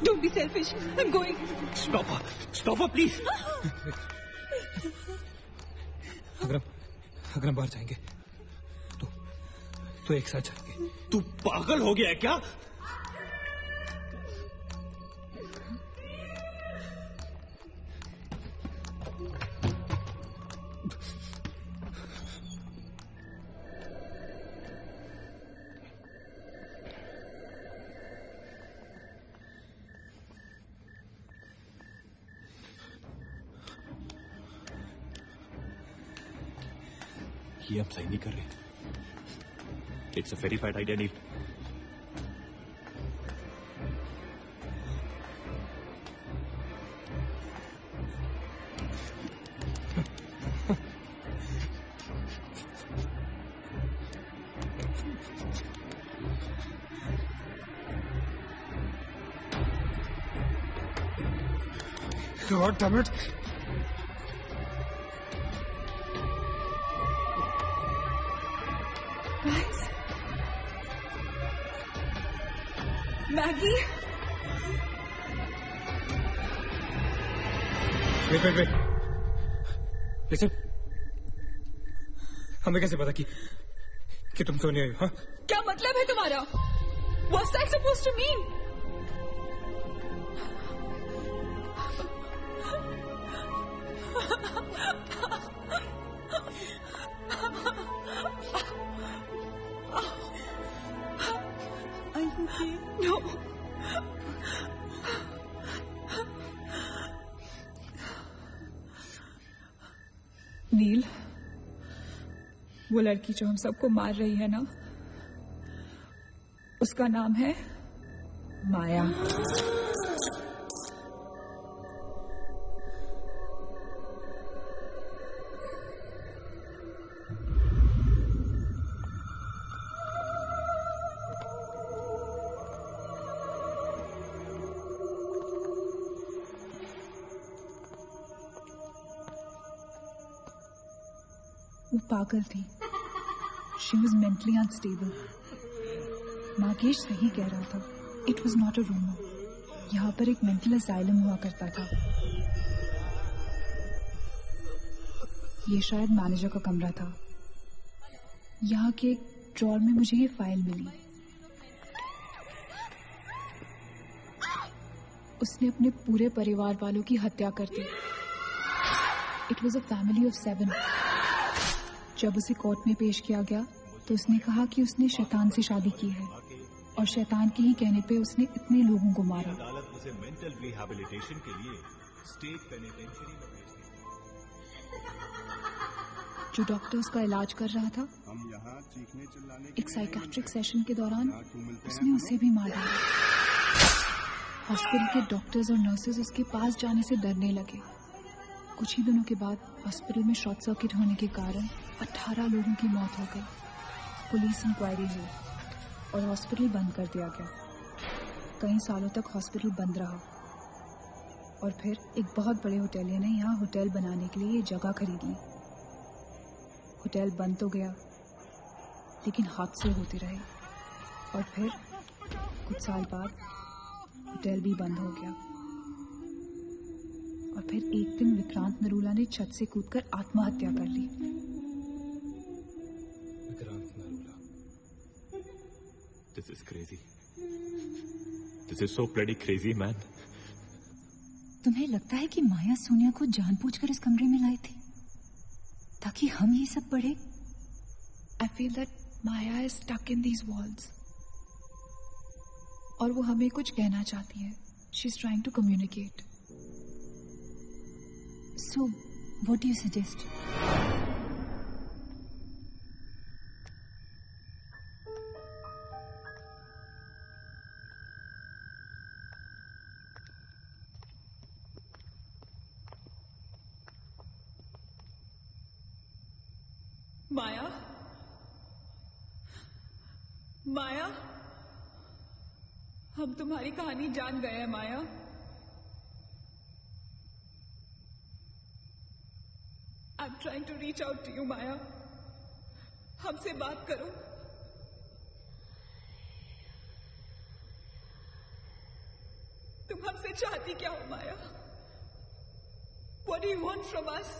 don't be selfish. I'm going. Stop her, please. अगर हम बाहर जाएंगे तो एक साथ जाएंगे। तू पागल हो गया है क्या? ये हम सही नहीं कर रहे। It's a very bad idea Neel. God damn it. Guys. Maggie. Wait. Listen. हमें कैसे पता कि तुम सोने आई हो? हाँ? क्या मतलब है तुम्हारा? What's that supposed to mean? No. Neel, वो लड़की जो हम सबको मार रही है ना, उसका नाम है माया। वो पागल थी। She was mentally unstable. Nagesh सही कह रहा था। It was not a rumour. यहाँ पर एक मेंटल असाइलम हुआ करता था। ये शायद मैनेजर का कमरा था। यहाँ के एक ड्रॉर में मुझे ये फाइल मिली। उसने अपने पूरे परिवार वालों की हत्या कर दी। It was a family of 7। जब उसे कोर्ट में पेश किया गया तो उसने कहा कि उसने शैतान से शादी की है और शैतान के ही कहने पे उसने इतने लोगों को मारा। अदालत उसे मेंटल रिहैबिलिटेशन के लिए स्टेट पेनिटेंशियरी में भेज दी। जो डॉक्टर उसका इलाज कर रहा था, हम यहाँ चीखने चिल्लाने एक साइकेट्रिक सेशन के दौरान उसने उसे भी मार दिया। हॉस्पिटल के डॉक्टर्स और नर्सेज उसके पास जाने से डरने लगे। कुछ ही दिनों के बाद हॉस्पिटल में शॉर्ट सर्किट होने के कारण 18 लोगों की मौत हो गई। पुलिस इंक्वायरी हुई और हॉस्पिटल बंद कर दिया गया। कई सालों तक हॉस्पिटल बंद रहा और फिर एक बहुत बड़े होटेलियर ने यहाँ होटल बनाने के लिए ये जगह खरीद ली। होटल बंद तो गया लेकिन हादसे होते रहे और फिर कुछ साल बाद होटल भी बंद हो गया। और फिर एक दिन विक्रांत नरूला ने छत से कूदकर आत्महत्या कर ली। Vikrant Narula, this is crazy. This is so bloody crazy man. तुम्हें लगता है कि माया सोनिया को जानबूझकर इस कमरे में लाई थी ताकि हम ये सब पढ़े? I feel that Maya is stuck in these walls और वो हमें कुछ कहना चाहती है। She is trying to communicate. So, what do you suggest? Maya, Maya, हम तुम्हारी कहानी जान गए हैं माया। I'm trying to reach out to you, माया। हमसे बात करो। तुम हमसे चाहती क्या हो माया? What do you want from us?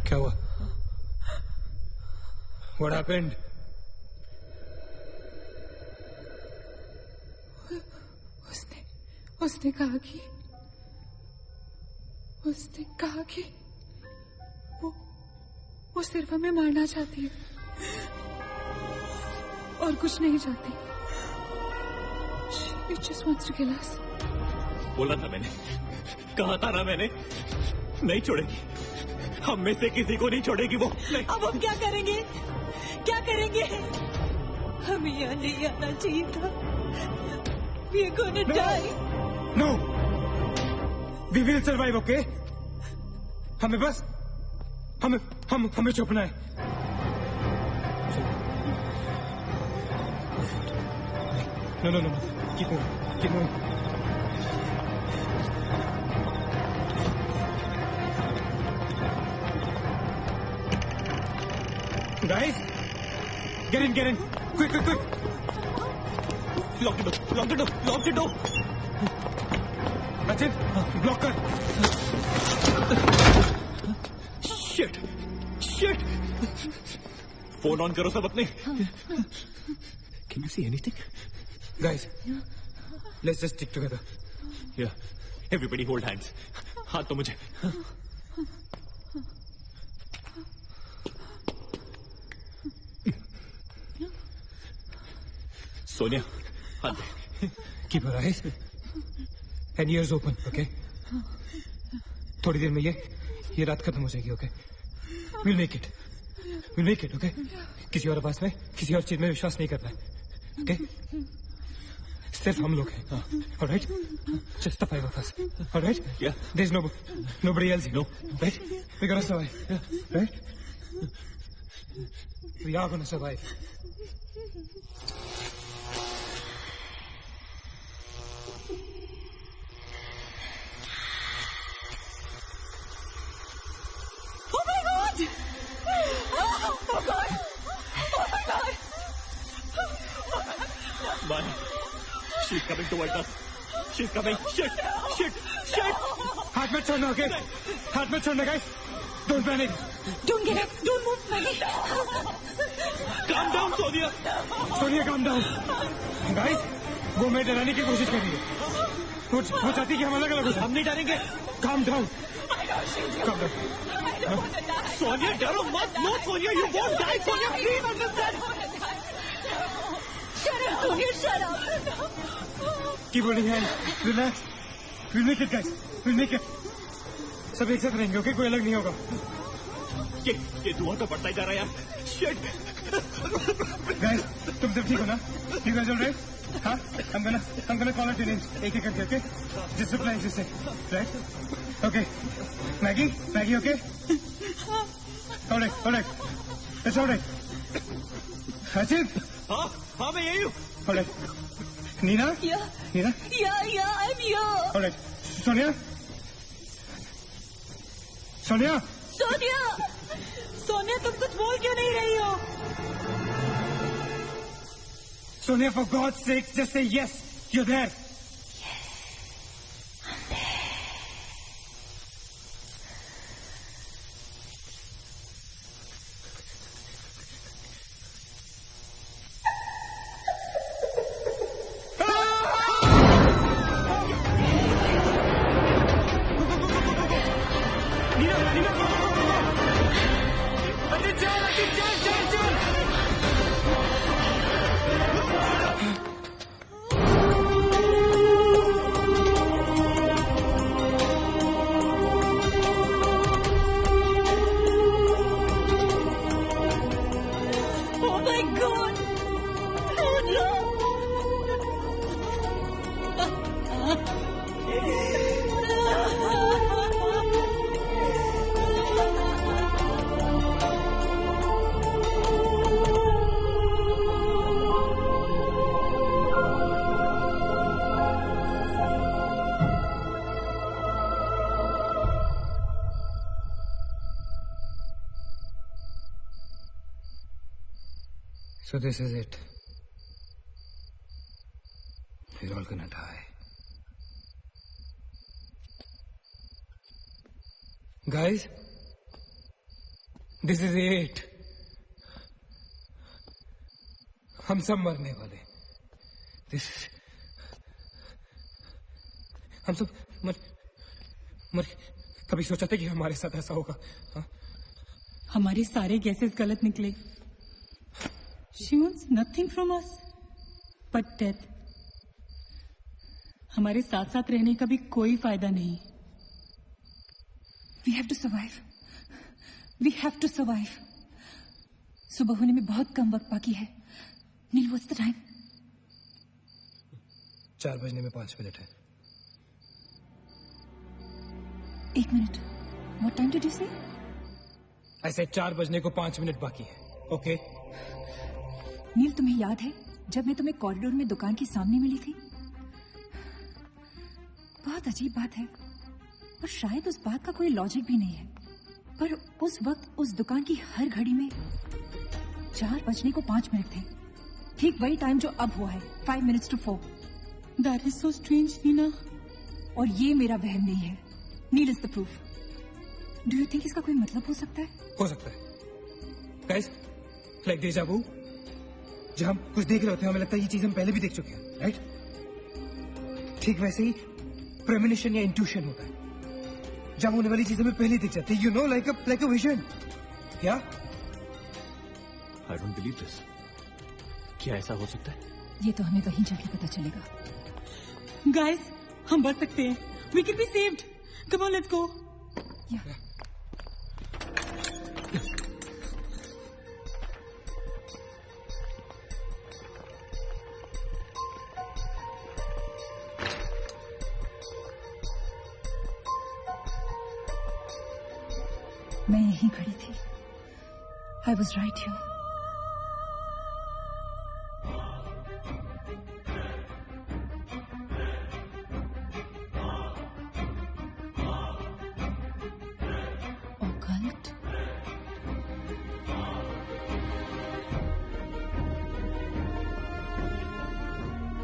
क्या हुआ? What happened? उसने कहा कि वो सिर्फ हमें मारना चाहती है और कुछ नहीं चाहती। She just wants to kill us. बोला था मैंने, कहा था ना मैंने, नहीं छोड़ेगी। हम में से किसी को नहीं छोड़ेगी वो। नहीं। अब हम क्या करेंगे? क्या करेंगे? हमें यहाँ नहीं आना चाहिए था। We are gonna die. No. We will survive, okay? हमें बस हमें छुपना है। No. Keep moving. Guys, get in. Quick. Lock the door. That's it. Block कर. Shit. फोन ऑन करो सब अपने। Can you see anything? Guys, let's just stick together. Yeah. Everybody hold hands. हाथ तो मुझे। सोनिया, हाथ दे। Keep your eyes and ears open, okay? थोड़ी देर में ये रात खत्म हो जाएगी, okay? We'll make it, okay? किसी और आवाज में, किसी और चीज में विश्वास नहीं करना है, okay? सिर्फ हम लोग हैं, all right? Just the 5 of us, all right? Yeah. There's nobody else here, no? Right? We're gonna survive, right? We are gonna survive. Mani, she's coming towards us. She's coming. Shit. हाथ मत छोड़ना, okay? हाथ मत छोड़ना, guys. Don't panic. Don't get up. Don't move, Maggie. Calm down, Sonia. Sonia, calm down. Guys, वो मैं डराने की कोशिश कर रही है। वो चाहती कि हम अलग हो। हम नहीं डरेंगे। Calm down. Sonia, डरो मत। No, Sonia, you won't die. Sonia, please understand. Shut up. Keep holding hands. Relax. We'll make it, guys. We'll make it. सब एक साथ रहेंगे, okay? कोई अलग नहीं होगा। ये धुआं तो बढ़ता ही जा रहा है यार। Shit. Guys, तुम सब ठीक हो ना? You guys all right? हाँ? I'm gonna call out your names एक एक करके, okay? Just reply जिससे, right? Okay. Maggie, okay? All right. It's all right. Achit? हाँ, मैं यही हूँ। All right. Nina? Yeah. Nina? Yeah, I'm here. All right. Sonia, तुम कुछ बोल क्यों नहीं रही हो? Sonia, for God's sake, just say yes. You're there. So this is it. We're all gonna die. Guys, this is it. हम सब मरने वाले। This is... हम सब मर कभी सोचा था कि हमारे साथ ऐसा होगा? हाँ? हमारे सारे गैसेस गलत निकले। She wants nothing from us but death. हमारे साथ साथ रहने का भी कोई फायदा नहीं। We have to survive. We have to survive. सुबह होने में बहुत कम वक्त बाकी है। नील, व्हाट्स द टाइम? 4 बजने में 5 मिनट है। 1 minute. What time did you से? ऐसे 4 बजने को 5 मिनट बाकी है। ओके? नील, तुम्हें याद है जब मैं तुम्हें कॉरिडोर में दुकान के सामने मिली थी? बहुत अजीब बात है और शायद उस बात का कोई लॉजिक भी नहीं है, पर उस वक्त उस दुकान की हर घड़ी में 4 बजने को 5 मिनट थे। ठीक वही टाइम जो अब हुआ है, 5 minutes to 4। That is so strange Neena. और ये मेरा वहम नहीं है। Neel is the proof. Do you think इसका कोई मतलब हो सकता है? हो सकता है। गाइस, लाइक डेजा वू, जब हम कुछ देख रहे होते हैं हमें लगता है ये चीज हम पहले भी देख चुके हैं, राइट? ठीक वैसे ही प्रेमोनिशन या इंट्यूशन होता है, जब होने वाली चीजें हमें पहले दिख जाती है, you know, like a vision. क्या? I don't believe this. क्या ऐसा हो सकता है? ये तो हमें वहीं जाके पता चलेगा। गाइस, हम बच सकते हैं। We can be saved. Come on, let's go. मैं यहीं खड़ी थी। I was right here.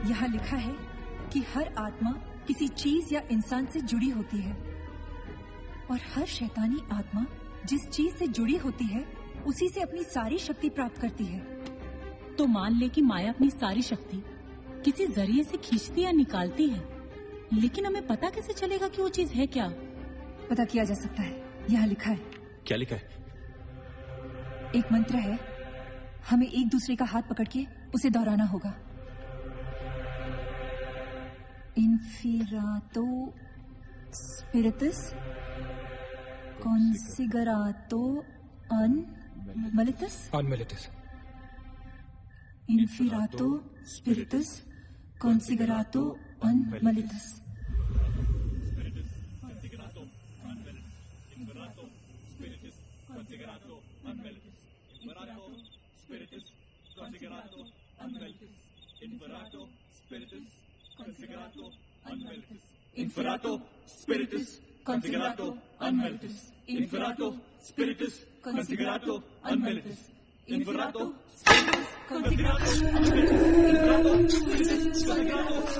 यहाँ लिखा है कि हर आत्मा किसी चीज या इंसान से जुड़ी होती है और हर शैतानी आत्मा जिस चीज से जुड़ी होती है उसी से अपनी सारी शक्ति प्राप्त करती है। तो मान ले कि माया अपनी सारी शक्ति किसी जरिए से खींचती या निकालती है, लेकिन हमें पता कैसे चलेगा कि वो चीज है क्या? पता किया जा सकता है। यहाँ लिखा है। क्या लिखा है? एक मंत्र है, हमें एक दूसरे का हाथ पकड़ के उसे दोहराना होगा। इन्फिरातो स्पिरिटस कॉन्सिगरातो अनमिलिटस। इन्फिरातो स्पिरिटस कॉन्सिगरातो अनमिलिटस। Inferato spiritus considerato unmeritus. Inferato spiritus considerato unmeritus. Inferato spiritus considerato unmeritus. Inferato spiritus considerato unmeritus. Inferato spiritus considerato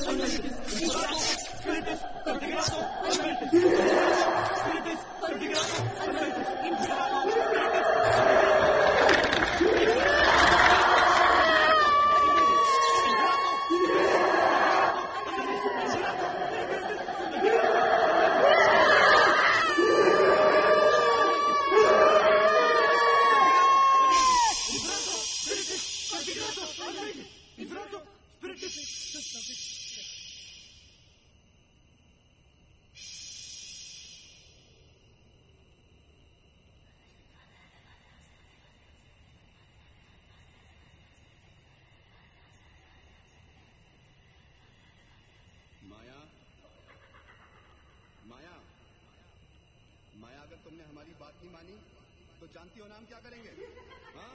unmeritus. Spiritus considerato unmeritus. Inferato माया, अगर तुमने हमारी बात नहीं मानी तो जानती हो ना हम क्या करेंगे? हाँ?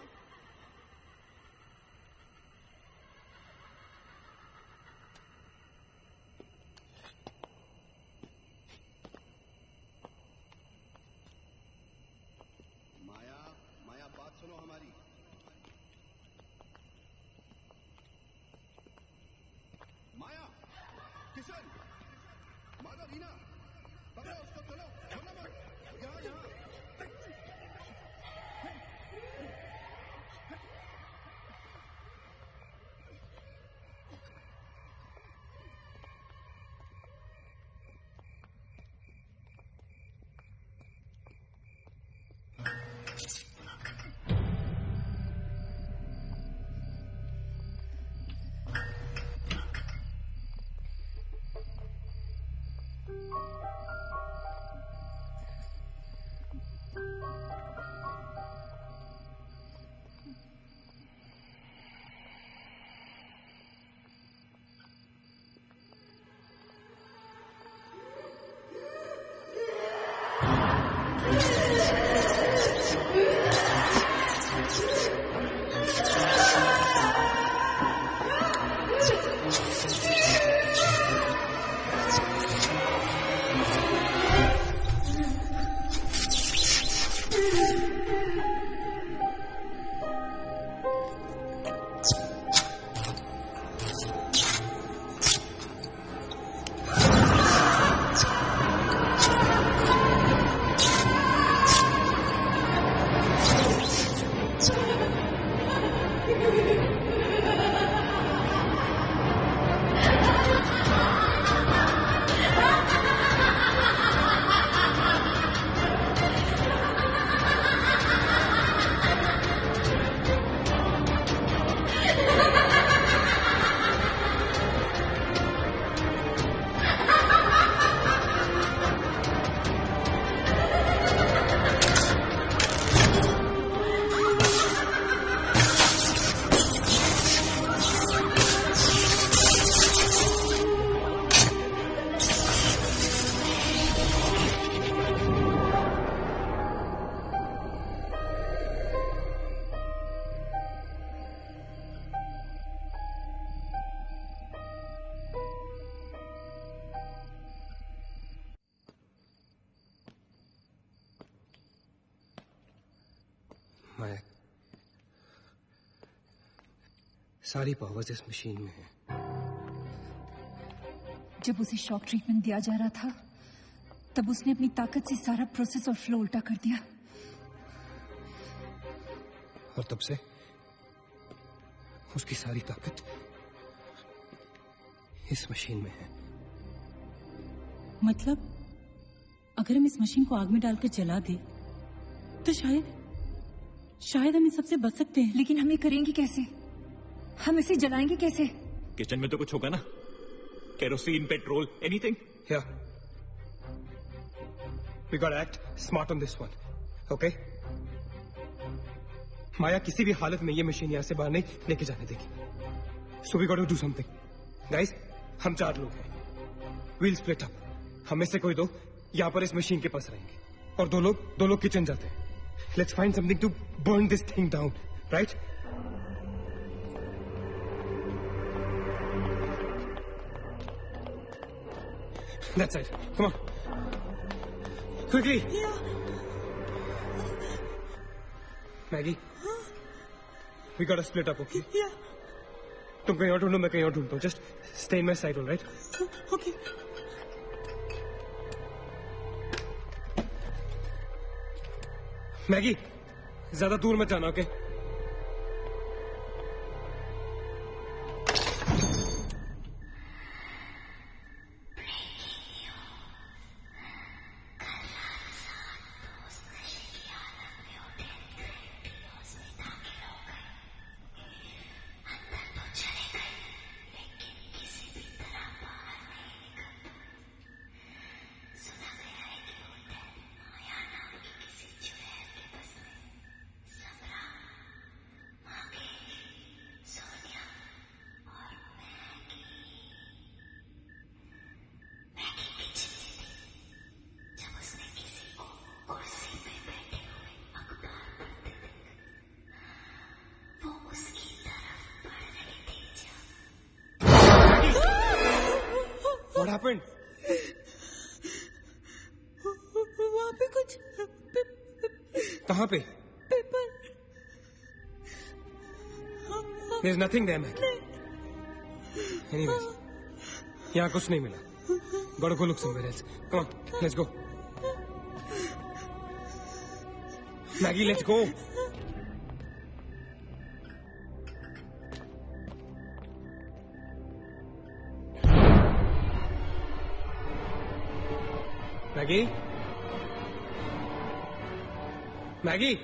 माया, माया बात सुनो हमारी। माया, किशन, माधव, रीना, पकड़ो उसको, चलो, छोड़ना मत। यहाँ यहाँ माया, सारी पावर्स इस मशीन में है। जब उसे शॉक ट्रीटमेंट दिया जा रहा था तब उसने अपनी ताकत से सारा प्रोसेस और फ्लो उल्टा कर दिया, और तब से उसकी सारी ताकत इस मशीन में है। मतलब अगर हम इस मशीन को आग में डालकर जला दें तो शायद हम इन सबसे बच सकते हैं। लेकिन हम ये करेंगे कैसे? हम इसे जलाएंगे कैसे? किचन में तो कुछ होगा ना, kerosene, petrol, anything. Yeah. We gotta act smart on this one, okay? माया किसी भी हालत में ये मशीन यहां से बाहर नहीं लेके जाने देगी। So we gotta do something. Guys, हम 4 लोग हैं। We'll split up. हमें से कोई 2 यहां पर इस मशीन के पास रहेंगे और 2 लोग किचन जाते हैं। Let's find something to burn this thing down, right? That's it. Come on. Quickly. Yeah. Maggie. We gotta split up, okay? Yeah. तुम कहीं और ढूंढो, मैं कहीं और ढूंढता हूँ. Just stay in my side, all right? Okay. Maggi, ज्यादा दूर मत जाना, ओके? What happened? वहाँ पे कुछ कहाँ पे? Paper. There's nothing there, Maggie. Anyways, यहाँ कुछ नहीं मिला. Gotta go look somewhere else. Come on, let's go. Maggie, let's go. Maggie? Maggie?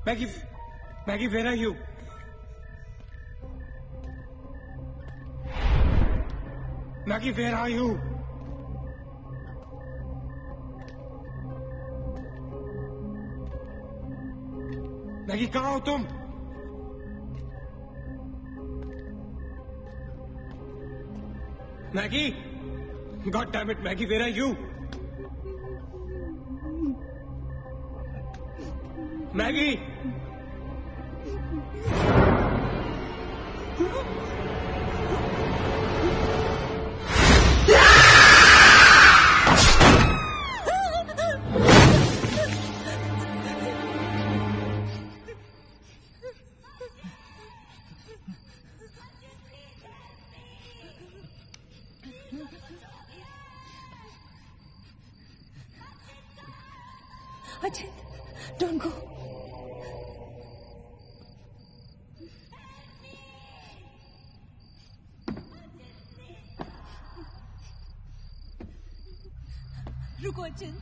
Maggie? Maggie, where are you? Maggie, where are you? Maggie, कहाँ हो तुम? Maggie? God damn it, Maggie, where are you? Maggie! Ajay, don't go. रुको Achin,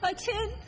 अचिंत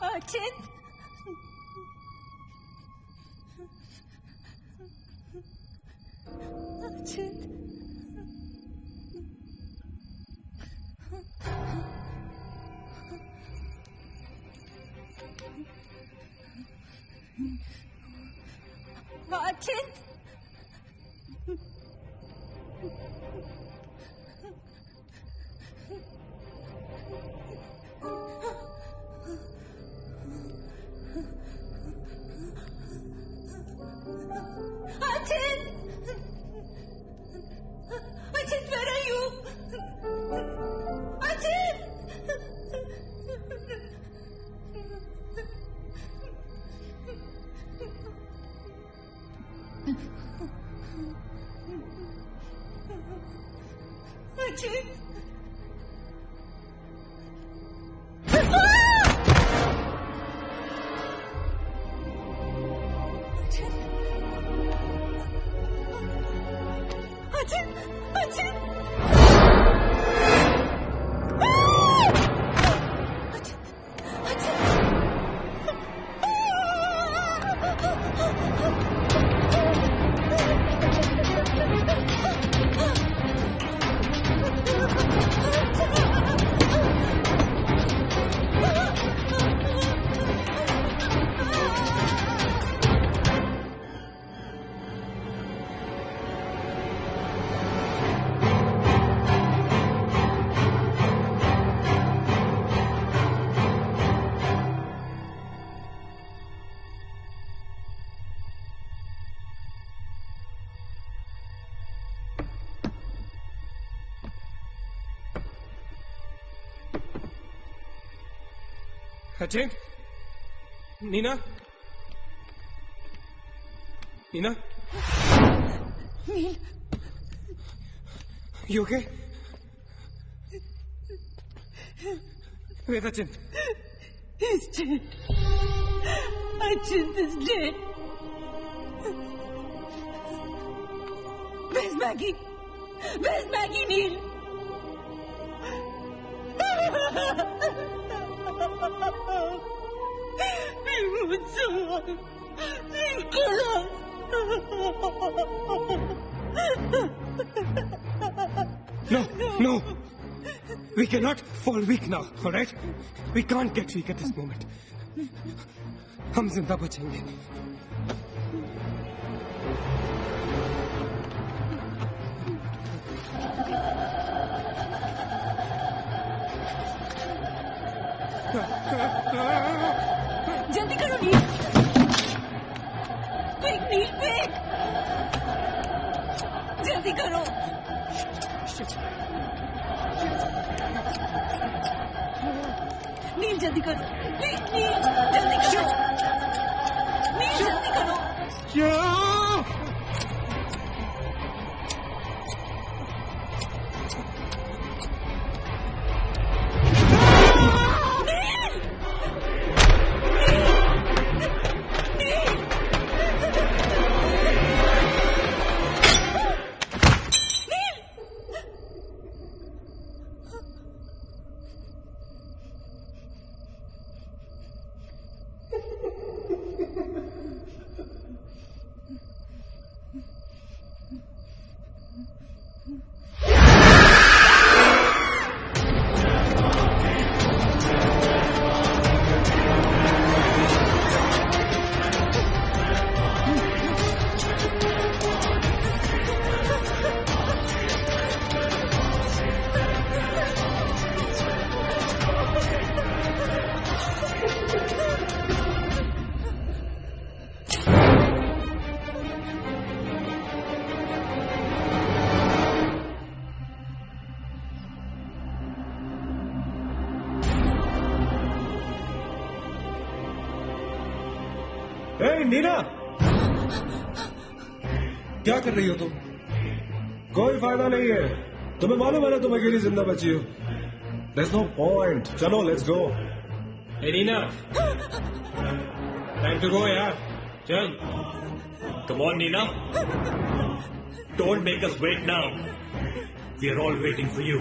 अचिंत अचिंत अचिंत Ajit, where are you? Ajit! Ajit! Ajit! Ajit! अचिंत Neena Neena nil You okay? Where's Achint? He's dead. Achint is dead. Where's Maggie? Where's Maggie, Neil? No. We cannot fall weak now, all right? We can't get weak at this moment. हम जिंदा बचेंगे. जल्दी करो नील. Quick नील, quick. जल्दी करो. नील जल्दी करो. नील जल्दी करो. नील जल्दी करो. ए नीना, क्या कर रही हो तुम? कोई फायदा नहीं है, तुम्हें मालूम है ना तुम अकेली जिंदा बची हो. There's no point. चलो let's go. Hey Neena, time to go यार. चल. Come on, Nina. Don't make us wait now. We are all waiting for you.